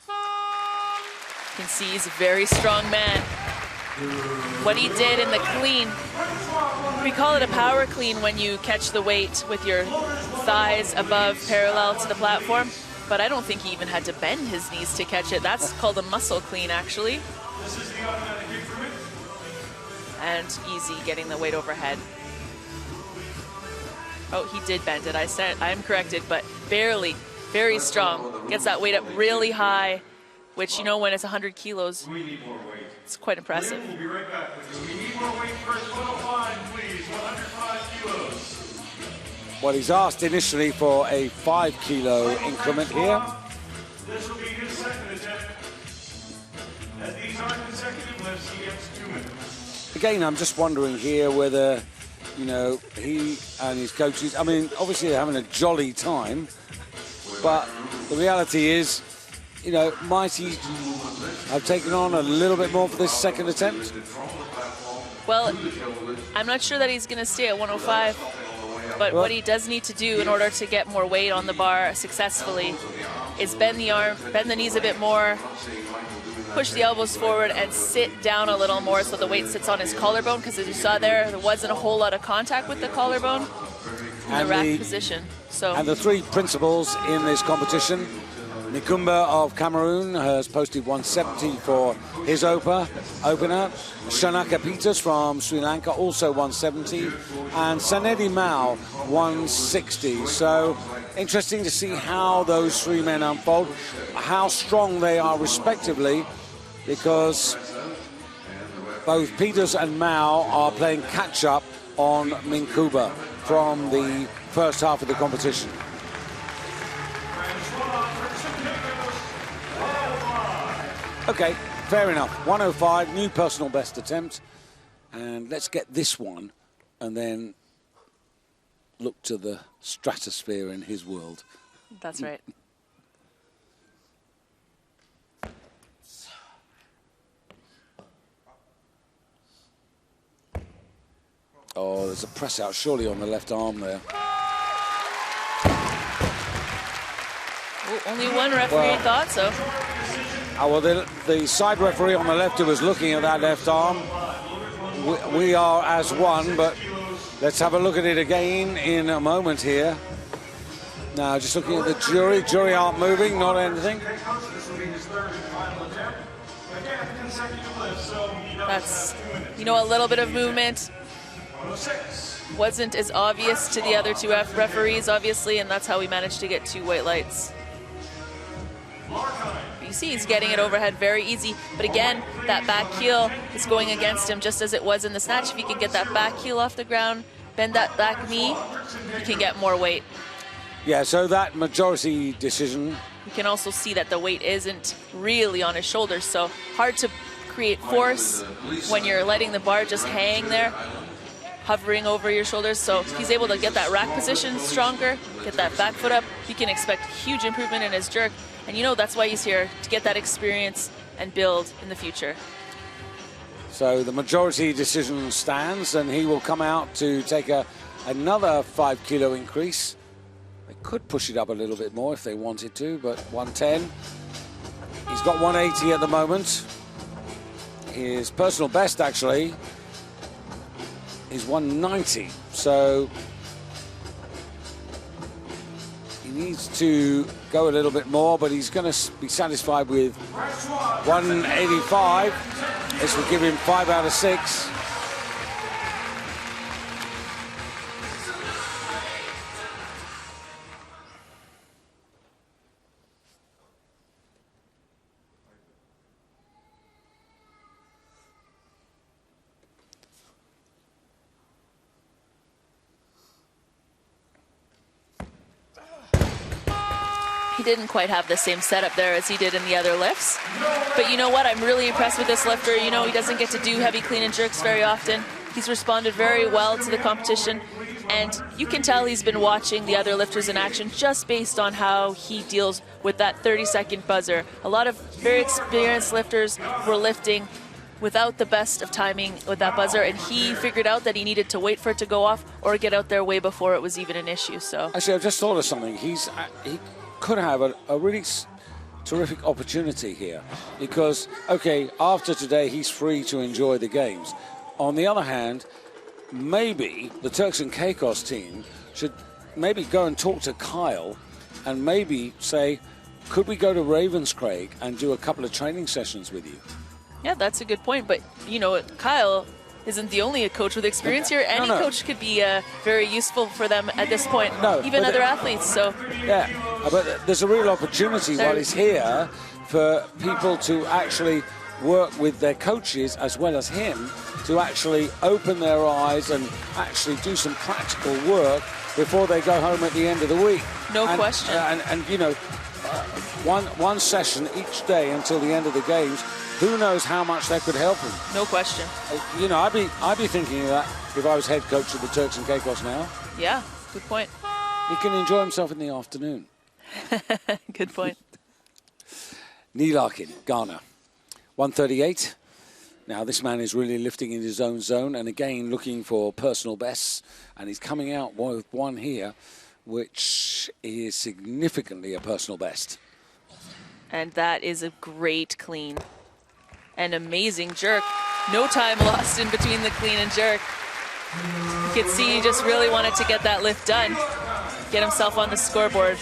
You can see he's a very strong man. What he did in the clean, we call it a power clean when you catch the weight with your thighs above parallel to the platform. But I don't think he even had to bend his knees to catch it. That's called a muscle clean, actually. And easy getting the weight overhead. Oh, he did bend it. I'm corrected, but barely. Very strong. Gets that weight up really high, which, you know, when it's 100 kilos, it's quite impressive. We'll be right back with you. We need more weight first. 105, please. 105 kilos. Well, he's asked initially for a 5 kilo increment here. This will be his second attempt. As these are consecutive lifts, he gets 2 minutes. Again, I'm just wondering here whether, you know, he and his coaches, I mean, obviously they're having a jolly time, but the reality is, you know, might he have taken on a little bit more for this second attempt? Well, I'm not sure that he's going to stay at 105. But what he does need to do in order to get more weight on the bar successfully is bend the knees a bit more, push the elbows forward, and sit down a little more so the weight sits on his collarbone, because as you saw there wasn't a whole lot of contact with the collarbone in the rack position. So. And the 3 principals in this competition, Minkumba of Cameroon has posted 170 for his opener. Shanaka Peters from Sri Lanka also 170, and Sanedi Mao 160. So interesting to see how those 3 men unfold, how strong they are respectively, because both Peters and Mao are playing catch up on Minkumba from the first half of the competition. Okay, fair enough. 105, new personal best attempt. And let's get this one and then look to the stratosphere in his world. That's right. Oh, there's a press out surely on the left arm there. Oh, only one referee thought so. Well, the side referee on the left who was looking at that left arm, we are as one, but let's have a look at it again in a moment here. Now, just looking at the jury. Jury aren't moving, not anything. That's, you know, a little bit of movement. Wasn't as obvious to the other two referees, obviously, and that's how we managed to get 2 white lights. You see he's getting it overhead very easy, but again, that back heel is going against him just as it was in the snatch. If you can get that back heel off the ground, bend that back knee, you can get more weight. Yeah, so that majority decision. You can also see that the weight isn't really on his shoulders, so hard to create force when you're letting the bar just hang there, hovering over your shoulders. So if he's able to get that rack position stronger, get that back foot up, you can expect huge improvement in his jerk. And you know that's why he's here, to get that experience and build in the future. So the majority decision stands, and he will come out to take another 5 kilo increase. They could push it up a little bit more if they wanted to, but 110. He's got 180 at the moment. His personal best, actually, is 190. So he needs to go a little bit more, but he's going to be satisfied with 185. This will give him 5 out of 6. He didn't quite have the same setup there as he did in the other lifts. But you know what? I'm really impressed with this lifter. You know, he doesn't get to do heavy clean and jerks very often. He's responded very well to the competition. And you can tell he's been watching the other lifters in action just based on how he deals with that 30-second buzzer. A lot of very experienced lifters were lifting without the best of timing with that buzzer, and he figured out that he needed to wait for it to go off or get out there way before it was even an issue. So actually, I've just thought of something. He could have a really terrific opportunity here, because, okay, after today, he's free to enjoy the games. On the other hand, maybe the Turks and Caicos team should maybe go and talk to Kyle and maybe say, could we go to Ravenscraig and do a couple of training sessions with you? yeah, that's a good point. But, you know, Kyle isn't the only coach with experience here. Any coach could be very useful for them at this point, even other athletes. So yeah, but there's a real opportunity while he's here for people to actually work with their coaches as well as him to actually open their eyes and actually do some practical work before they go home at the end of the week. No question. And you know, one session each day until the end of the games. Who knows how much that could help him? No question. You know, I'd be thinking of that if I was head coach of the Turks and Caicos now. Yeah, good point. He can enjoy himself in the afternoon. Good point. Neil Larkin, Ghana, 138. Now, this man is really lifting in his own zone and again looking for personal bests. And he's coming out with one here, which is significantly a personal best. And that is a great clean. An amazing jerk. No time lost in between the clean and jerk. You could see he just really wanted to get that lift done, get himself on the scoreboard.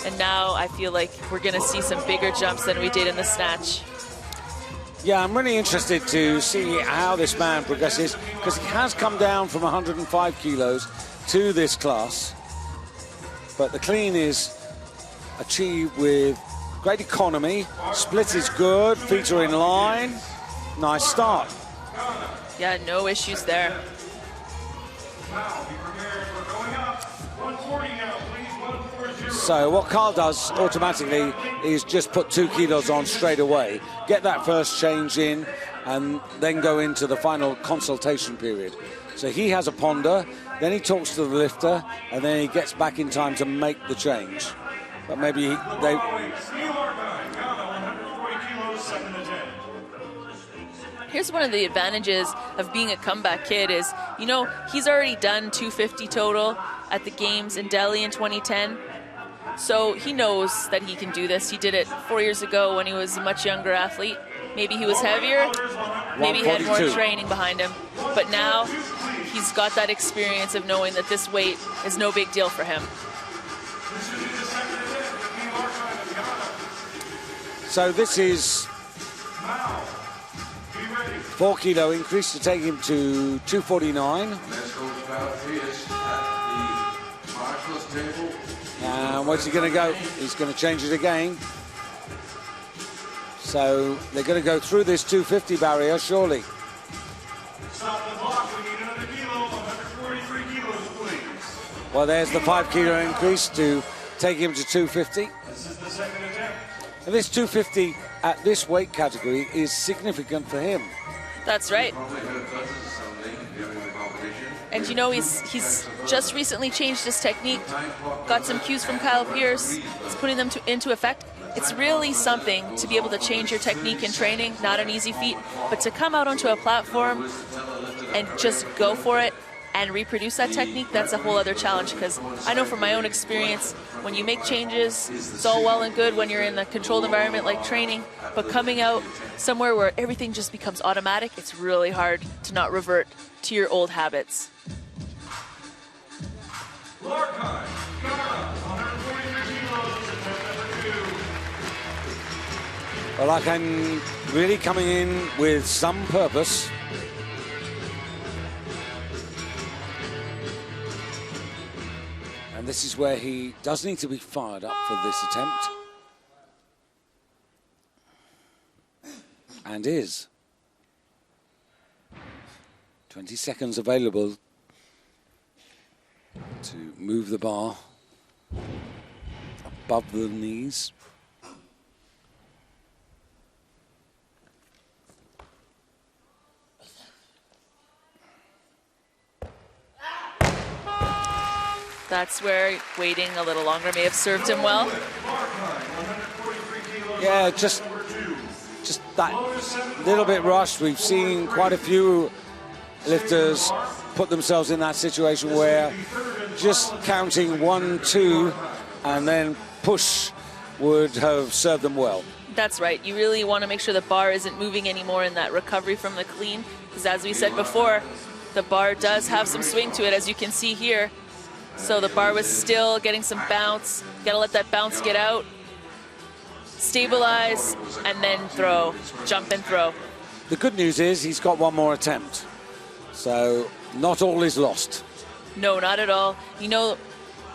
And now I feel like we're going to see some bigger jumps than we did in the snatch. Yeah, I'm really interested to see how this man progresses, because he has come down from 105 kilos to this class. But the clean is achieved with great economy. Split is good. Feet are in line. Nice start. Yeah, no issues there. So what Carl does automatically is just put 2 kilos on straight away, get that first change in, and then go into the final consultation period. So he has a ponder, then he talks to the lifter, and then he gets back in time to make the change. But maybe they... Here's one of the advantages of being a comeback kid is, you know, he's already done 250 total at the games in Delhi in 2010. So he knows that he can do this. He did it 4 years ago when he was a much younger athlete. Maybe he was heavier, maybe he had more training behind him. But now he's got that experience of knowing that this weight is no big deal for him. So this is 4 kilo increase to take him to 249. And where's he going to go? He's going to change it again. So they're going to go through this 250 barrier, surely. Stop the clock. We need another kilo, 143 kilos, please. Well, there's the 5 kilo increase to take him to 250. This is the second attempt. And this 250 at this weight category is significant for him. That's right. And you know, he's just recently changed his technique, got some cues from Kyle Pierce, he's putting them into effect. It's really something to be able to change your technique in training, not an easy feat, but to come out onto a platform and just go for it and reproduce that technique, that's a whole other challenge, because I know from my own experience, when you make changes, it's all well and good when you're in a controlled environment like training, but coming out somewhere where everything just becomes automatic, it's really hard to not revert to your old habits. Well, like I'm really coming in with some purpose. And this is where he does need to be fired up for this attempt. And is. 20 seconds available to move the bar above the knees. That's where waiting a little longer may have served him well. Yeah, just that little bit rushed. We've seen quite a few lifters put themselves in that situation where just counting 1, 2, and then push would have served them well. That's right. You really want to make sure the bar isn't moving anymore in that recovery from the clean, because as we said before, the bar does have some swing to it, as you can see here. So the bar was still getting some bounce. Got to let that bounce get out, stabilize, and then throw, jump and throw. The good news is he's got one more attempt. So not all is lost. No, not at all. You know,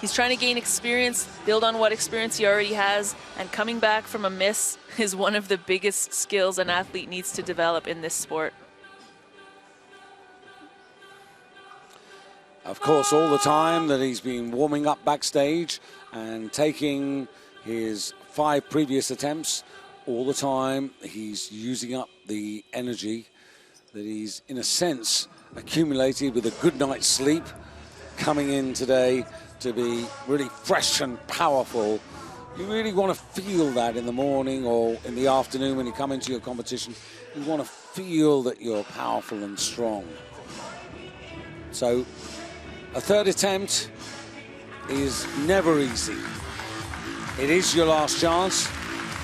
he's trying to gain experience, build on what experience he already has, and coming back from a miss is one of the biggest skills an athlete needs to develop in this sport. Of course, all the time that he's been warming up backstage and taking his 5 previous attempts, all the time he's using up the energy that he's, in a sense, accumulated with a good night's sleep, coming in today to be really fresh and powerful. You really want to feel that in the morning or in the afternoon when you come into your competition. You want to feel that you're powerful and strong. So a third attempt is never easy. It is your last chance,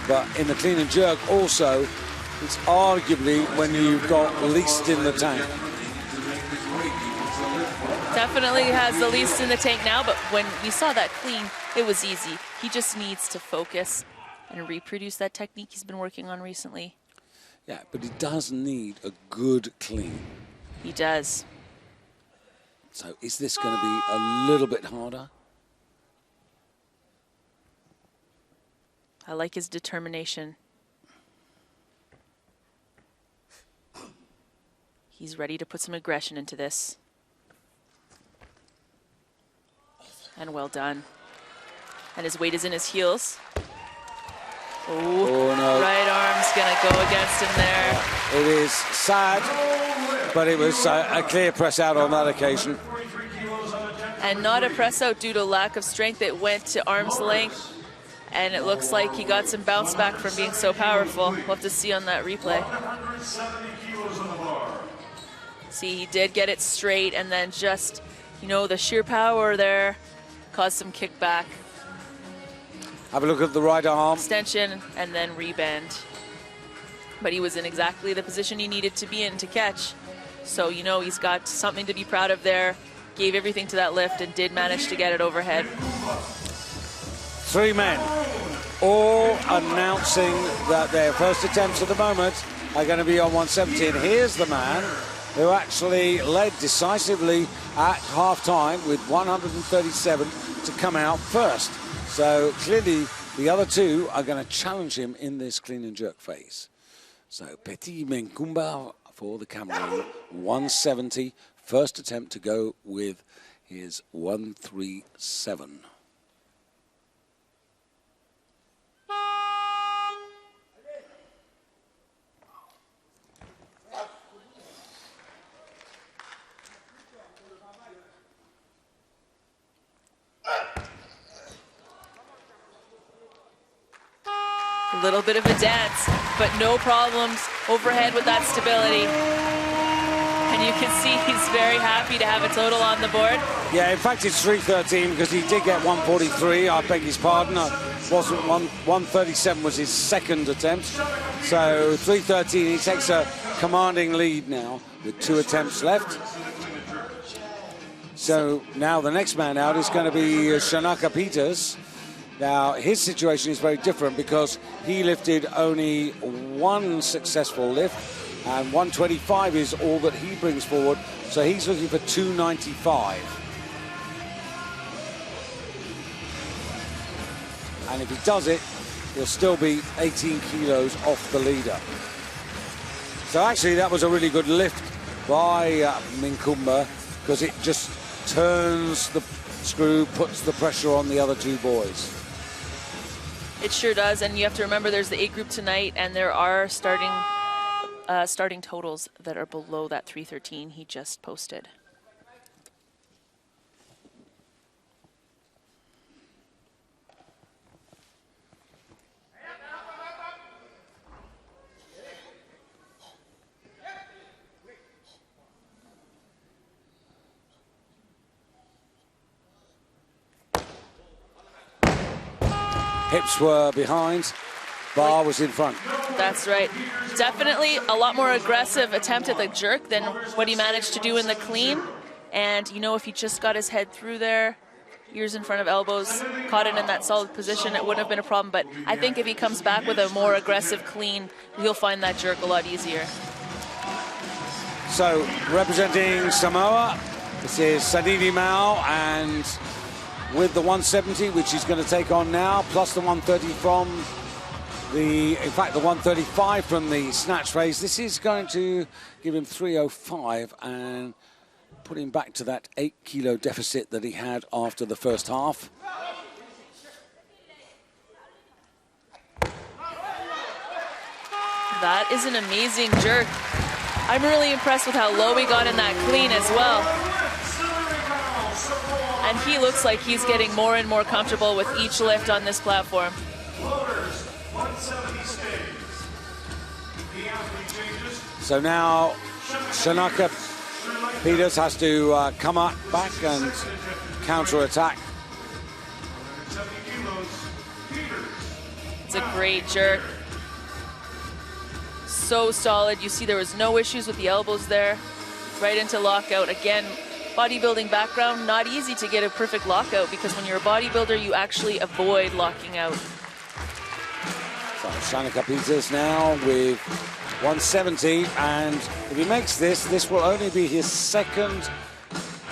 but in the clean and jerk also, it's arguably when you've got least in the tank. Definitely has the least in the tank now, but when we saw that clean, it was easy. He just needs to focus and reproduce that technique he's been working on recently. Yeah, but he does need a good clean. He does. So is this going to be a little bit harder? I like his determination. He's ready to put some aggression into this. And well done. And his weight is in his heels. Oh, no. Right arm's going to go against him there. It is sad, but it was a clear press out on that occasion. And not a press out due to lack of strength. It went to arm's length, and it looks like he got some bounce back from being so powerful. We'll have to see on that replay. See, he did get it straight, and then just, you know, the sheer power there caused some kickback. Have a look at the right arm. Extension, and then rebend. But he was in exactly the position he needed to be in to catch. So, you know, he's got something to be proud of there. Gave everything to that lift and did manage to get it overhead. 3 men, all announcing that their first attempts at the moment are going to be on 170. And here's the man who actually led decisively at half-time with 137 to come out first. So clearly the other two are going to challenge him in this clean and jerk phase. So Petit Menkumba for the Cameroon, 170. First attempt to go with his 137. A little bit of a dance, but no problems overhead with that stability. And you can see he's very happy to have a total on the board. Yeah, in fact, it's 313 because he did get 143. I beg his pardon. 137 was his second attempt. So 313, he takes a commanding lead now with 2 attempts left. So now the next man out is going to be Shanaka Peters. Now, his situation is very different because he lifted only 1 successful lift, and 125 is all that he brings forward. So he's looking for 295. And if he does it, he'll still be 18 kilos off the leader. So actually, that was a really good lift by Minkumba because it just turns the screw, puts the pressure on the other 2 boys. It sure does, and you have to remember there's the A group tonight, and there are starting totals that are below that 313 he just posted. Hips were behind, bar was in front. That's right. Definitely a lot more aggressive attempt at the jerk than what he managed to do in the clean. And, you know, if he just got his head through there, ears in front of elbows, caught it in that solid position, it wouldn't have been a problem. But I think if he comes back with a more aggressive clean, he'll find that jerk a lot easier. So, representing Samoa, this is Sadidi Mao, and with the 170, which he's going to take on now, plus the 130 from the 135 from the snatch phase. This is going to give him 305 and put him back to that 8 kilo deficit that he had after the first half. That is an amazing jerk. I'm really impressed with how low he got in that clean as well. And he looks like he's getting more and more comfortable with each lift on this platform. So now Shanaka Peters has to come up back and counter-attack. It's a great jerk. So solid. You see there was no issues with the elbows there. Right into lockout. Again, bodybuilding background, not easy to get a perfect lockout because when you're a bodybuilder, you actually avoid locking out. So Shanaka Peters now with 170, and if he makes this, this will only be his second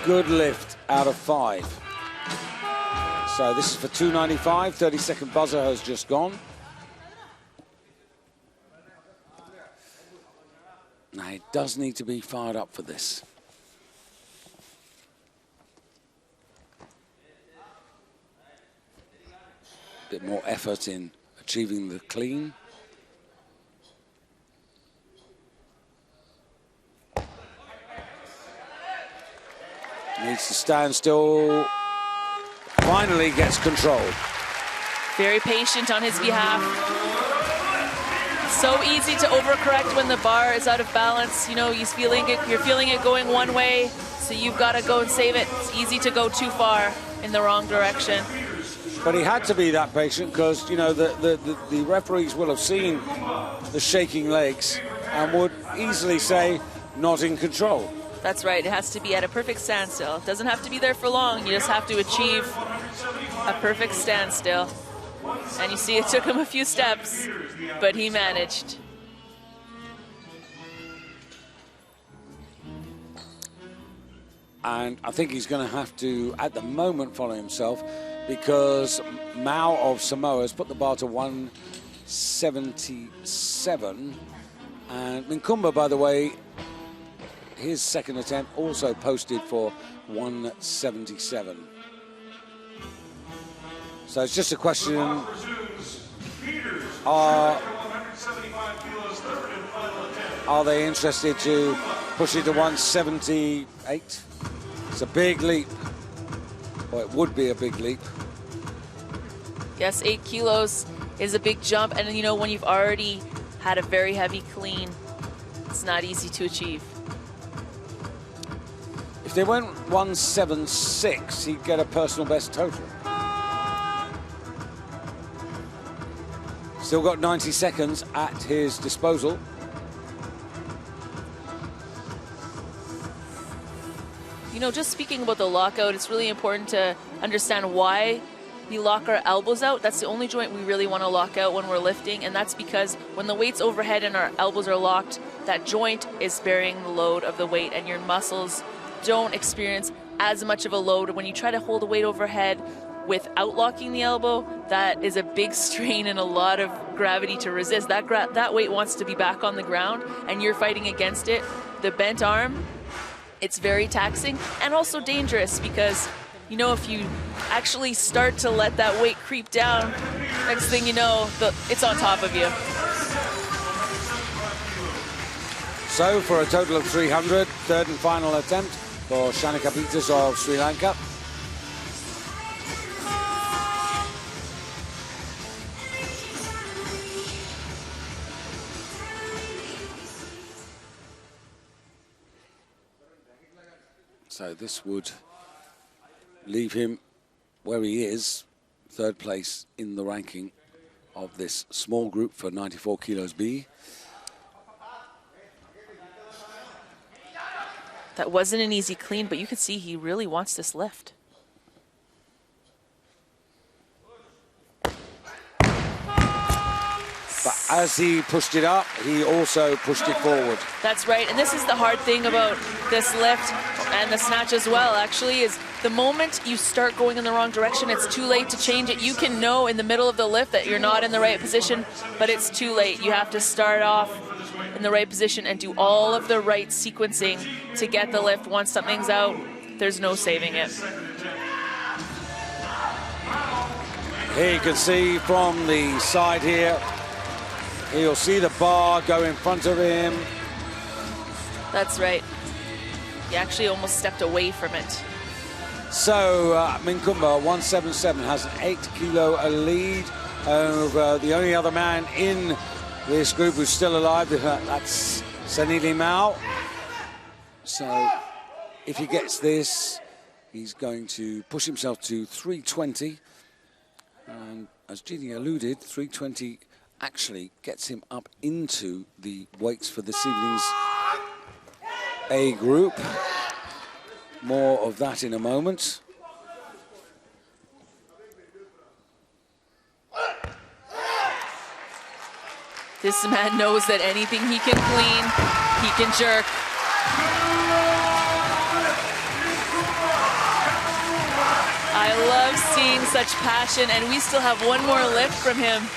good lift out of 5. So this is for 295, 30-second buzzer has just gone. Now he does need to be fired up for this. Bit more effort in achieving the clean. Needs to stand still. Finally gets control. Very patient on his behalf. So easy to overcorrect when the bar is out of balance. You know, he's feeling it, you're feeling it going one way, so you've got to go and save it. It's easy to go too far in the wrong direction. But he had to be that patient because, you know, the referees will have seen the shaking legs and would easily say, not in control. That's right. It has to be at a perfect standstill. It doesn't have to be there for long. You just have to achieve a perfect standstill. And you see it took him a few steps, but he managed. And I think he's going to have to, at the moment, follow himself because Mao of Samoa has put the bar to 177. And Minkumba, by the way, his second attempt also posted for 177. So it's just a question, are they interested to push it to 178? It's a big leap. Well, it would be a big leap. Yes, 8 kilos is a big jump. And, you know, when you've already had a very heavy clean, it's not easy to achieve. If they went 176, he'd get a personal best total. Still got 90 seconds at his disposal. You know, just speaking about the lockout, it's really important to understand why we lock our elbows out. That's the only joint we really want to lock out when we're lifting, and that's because when the weight's overhead and our elbows are locked, that joint is bearing the load of the weight, and your muscles don't experience as much of a load. When you try to hold a weight overhead without locking the elbow, that is a big strain and a lot of gravity to resist. That weight wants to be back on the ground, and you're fighting against it. The bent arm, it's very taxing and also dangerous because, you know, if you actually start to let that weight creep down, next thing you know, it's on top of you. So for a total of 300, third and final attempt for Shanika Peters of Sri Lanka. So this would leave him where he is, third place in the ranking of this small group for 94 kilos B. That wasn't an easy clean, but you could see he really wants this lift. But as he pushed it up, he also pushed it forward. That's right, and this is the hard thing about this lift and the snatch as well, actually, is the moment you start going in the wrong direction, it's too late to change it. You can know in the middle of the lift that you're not in the right position, but it's too late. You have to start off in the right position and do all of the right sequencing to get the lift. Once something's out, there's no saving it. Here you can see from the side here, you'll see the bar go in front of him. That's right. He actually almost stepped away from it. So Minkumba, 177, has an 8 kilo lead over the only other man in this group who's still alive. That's Sanili Mao. So if he gets this, he's going to push himself to 320. And as Jeannie alluded, 320 actually gets him up into the weights for this evening's A group. More of that in a moment. This man knows that anything he can clean, he can jerk. I love seeing such passion, and we still have one more lift from him.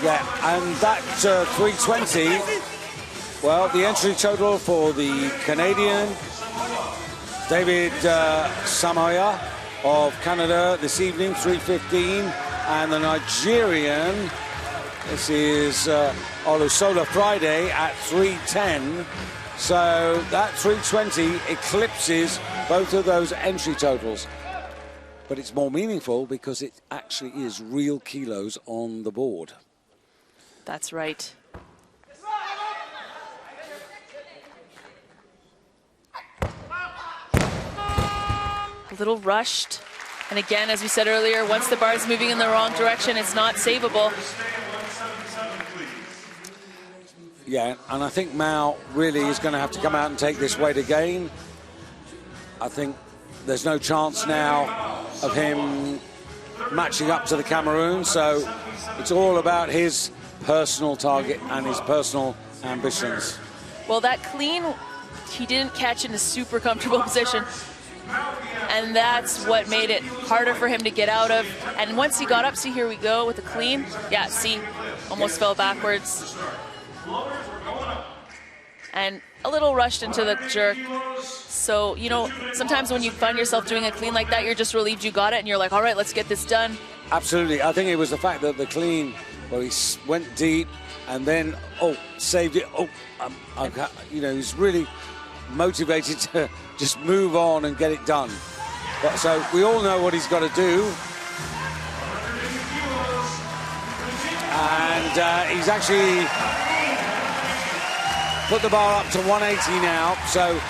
Yeah, and that 320, well, the entry total for the Canadian, David Samoa of Canada this evening, 315. And the Nigerian, this is Olusola Friday at 3:10. So that 3:20 eclipses both of those entry totals. But it's more meaningful because it actually is real kilos on the board. That's right. A little rushed. And again, as we said earlier, once the bar is moving in the wrong direction, it's not savable. Yeah, and I think Mao really is going to have to come out and take this weight again. I think there's no chance now of him matching up to the Cameroon, so it's all about his personal target and his personal ambitions. Well, that clean, he didn't catch in a super comfortable position. And that's what made it harder for him to get out of. And once he got up, see, here we go with the clean. Yeah, see, almost fell backwards. And a little rushed into the jerk. So, you know, sometimes when you find yourself doing a clean like that, you're just relieved you got it, and you're like, all right, let's get this done. Absolutely. I think it was the fact that the clean, well, he went deep and then, saved it. You know, he's really motivated to just move on and get it done. But, so we all know what he's got to do. And he's actually put the bar up to 180 now. So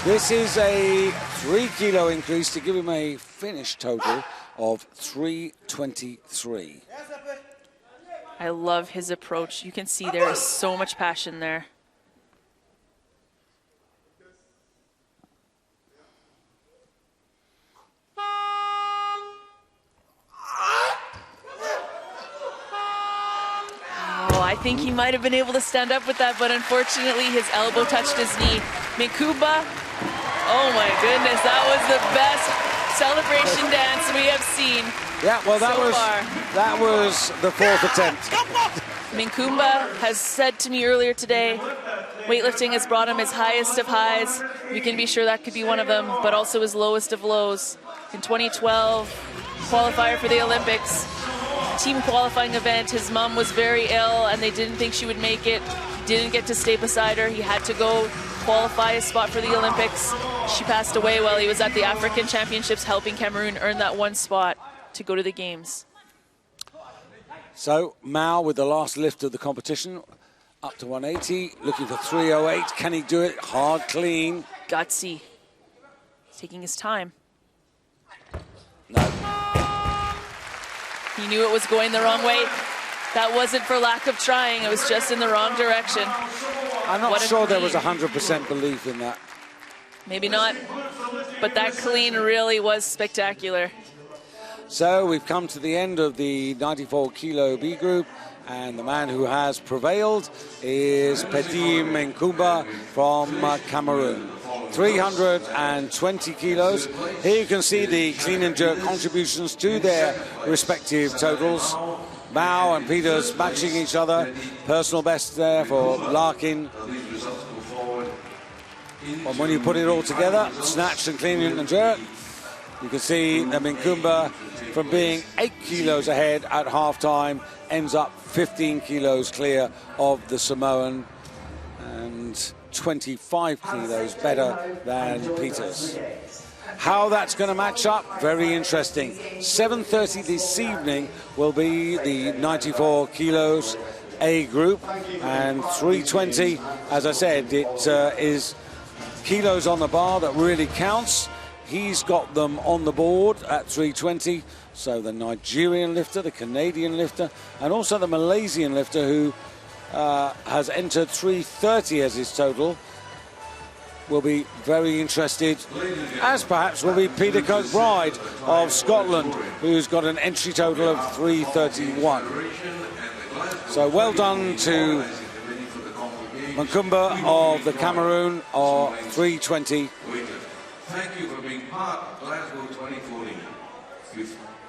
this is a 3 kilo increase to give him a finish total of 323. I love his approach. You can see there is so much passion there. I think he might have been able to stand up with that, but unfortunately his elbow touched his knee. Minkuba, oh my goodness, that was the best celebration dance we have seen. Yeah, well, that was the 4th attempt. Minkumba has said to me earlier today, weightlifting has brought him his highest of highs. We can be sure that could be one of them, but also his lowest of lows. In 2012, qualifier for the Olympics, team qualifying event, his mom was very ill and they didn't think she would make it. Didn't get to stay beside her. He had to go qualify a spot for the Olympics. She passed away while he was at the African Championships helping Cameroon earn that one spot to go to the games. So Mao with the last lift of the competition, up to 180, looking for 308. Can he do it? Hard clean. Gutsy. He's taking his time. No. He knew it was going the wrong way. That wasn't for lack of trying. It was just in the wrong direction. I'm not sure there was 100% belief in that. Maybe not. But that clean really was spectacular. So we've come to the end of the 94 kilo B group, and the man who has prevailed is Petit Minkuba from Cameroon. 320 kilos. Here you can see the clean and jerk contributions to their respective totals. Mao and Peters matching each other. Personal best there for Larkin. And when you put it all together, snatch and clean and jerk, you can see that Minkumba, from being 8 kilos ahead at half-time, ends up 15 kilos clear of the Samoan and 25 kilos better than Peters. How that's going to match up, very interesting. 7:30 this evening will be the 94 kilos A group, and 320, as I said, it is kilos on the bar that really counts. He's got them on the board at 320. So the Nigerian lifter, the Canadian lifter, and also the Malaysian lifter, who has entered 330 as his total, will be very interested, as perhaps will be Peter Kirkbride of Scotland, who's got an entry total of 331. So well done to Minkumba of the Cameroon, or 320. Thank you for being part of Glasgow 2014.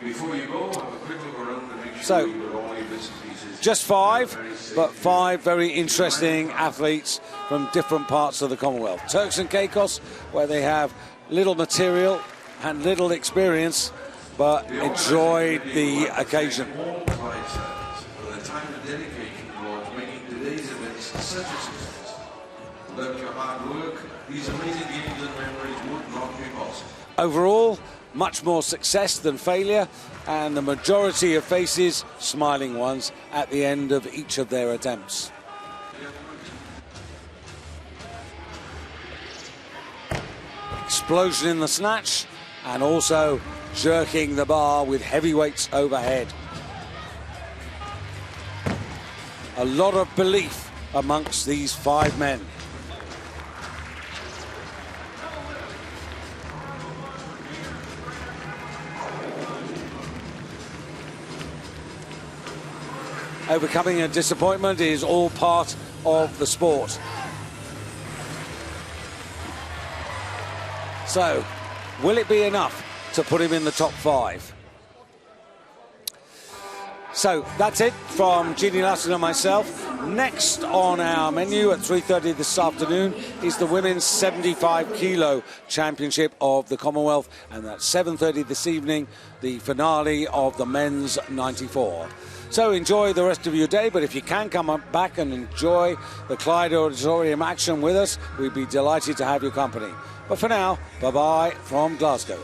Before you go, have a quick look around to make sure you got all your bits and pieces. Just 5, but 5 very interesting athletes from different parts of the Commonwealth. Turks and Caicos, where they have little material and little experience, but enjoyed the occasion. For the time and dedication towards making today's events such a success. Without your hard work, these amazing games and memories would not be possible. Overall, much more success than failure, and the majority of faces, smiling ones, at the end of each of their attempts. Explosion in the snatch, and also jerking the bar with heavy weights overhead. A lot of belief amongst these 5 men. Overcoming a disappointment is all part of the sport. So, will it be enough to put him in the top 5? So, that's it from Jeannie Lasson and myself. Next on our menu at 3:30 this afternoon is the Women's 75 Kilo Championship of the Commonwealth, and at 7:30 this evening, the finale of the Men's 94. So enjoy the rest of your day, but if you can come back and enjoy the Clyde Auditorium action with us, we'd be delighted to have your company. But for now, bye-bye from Glasgow.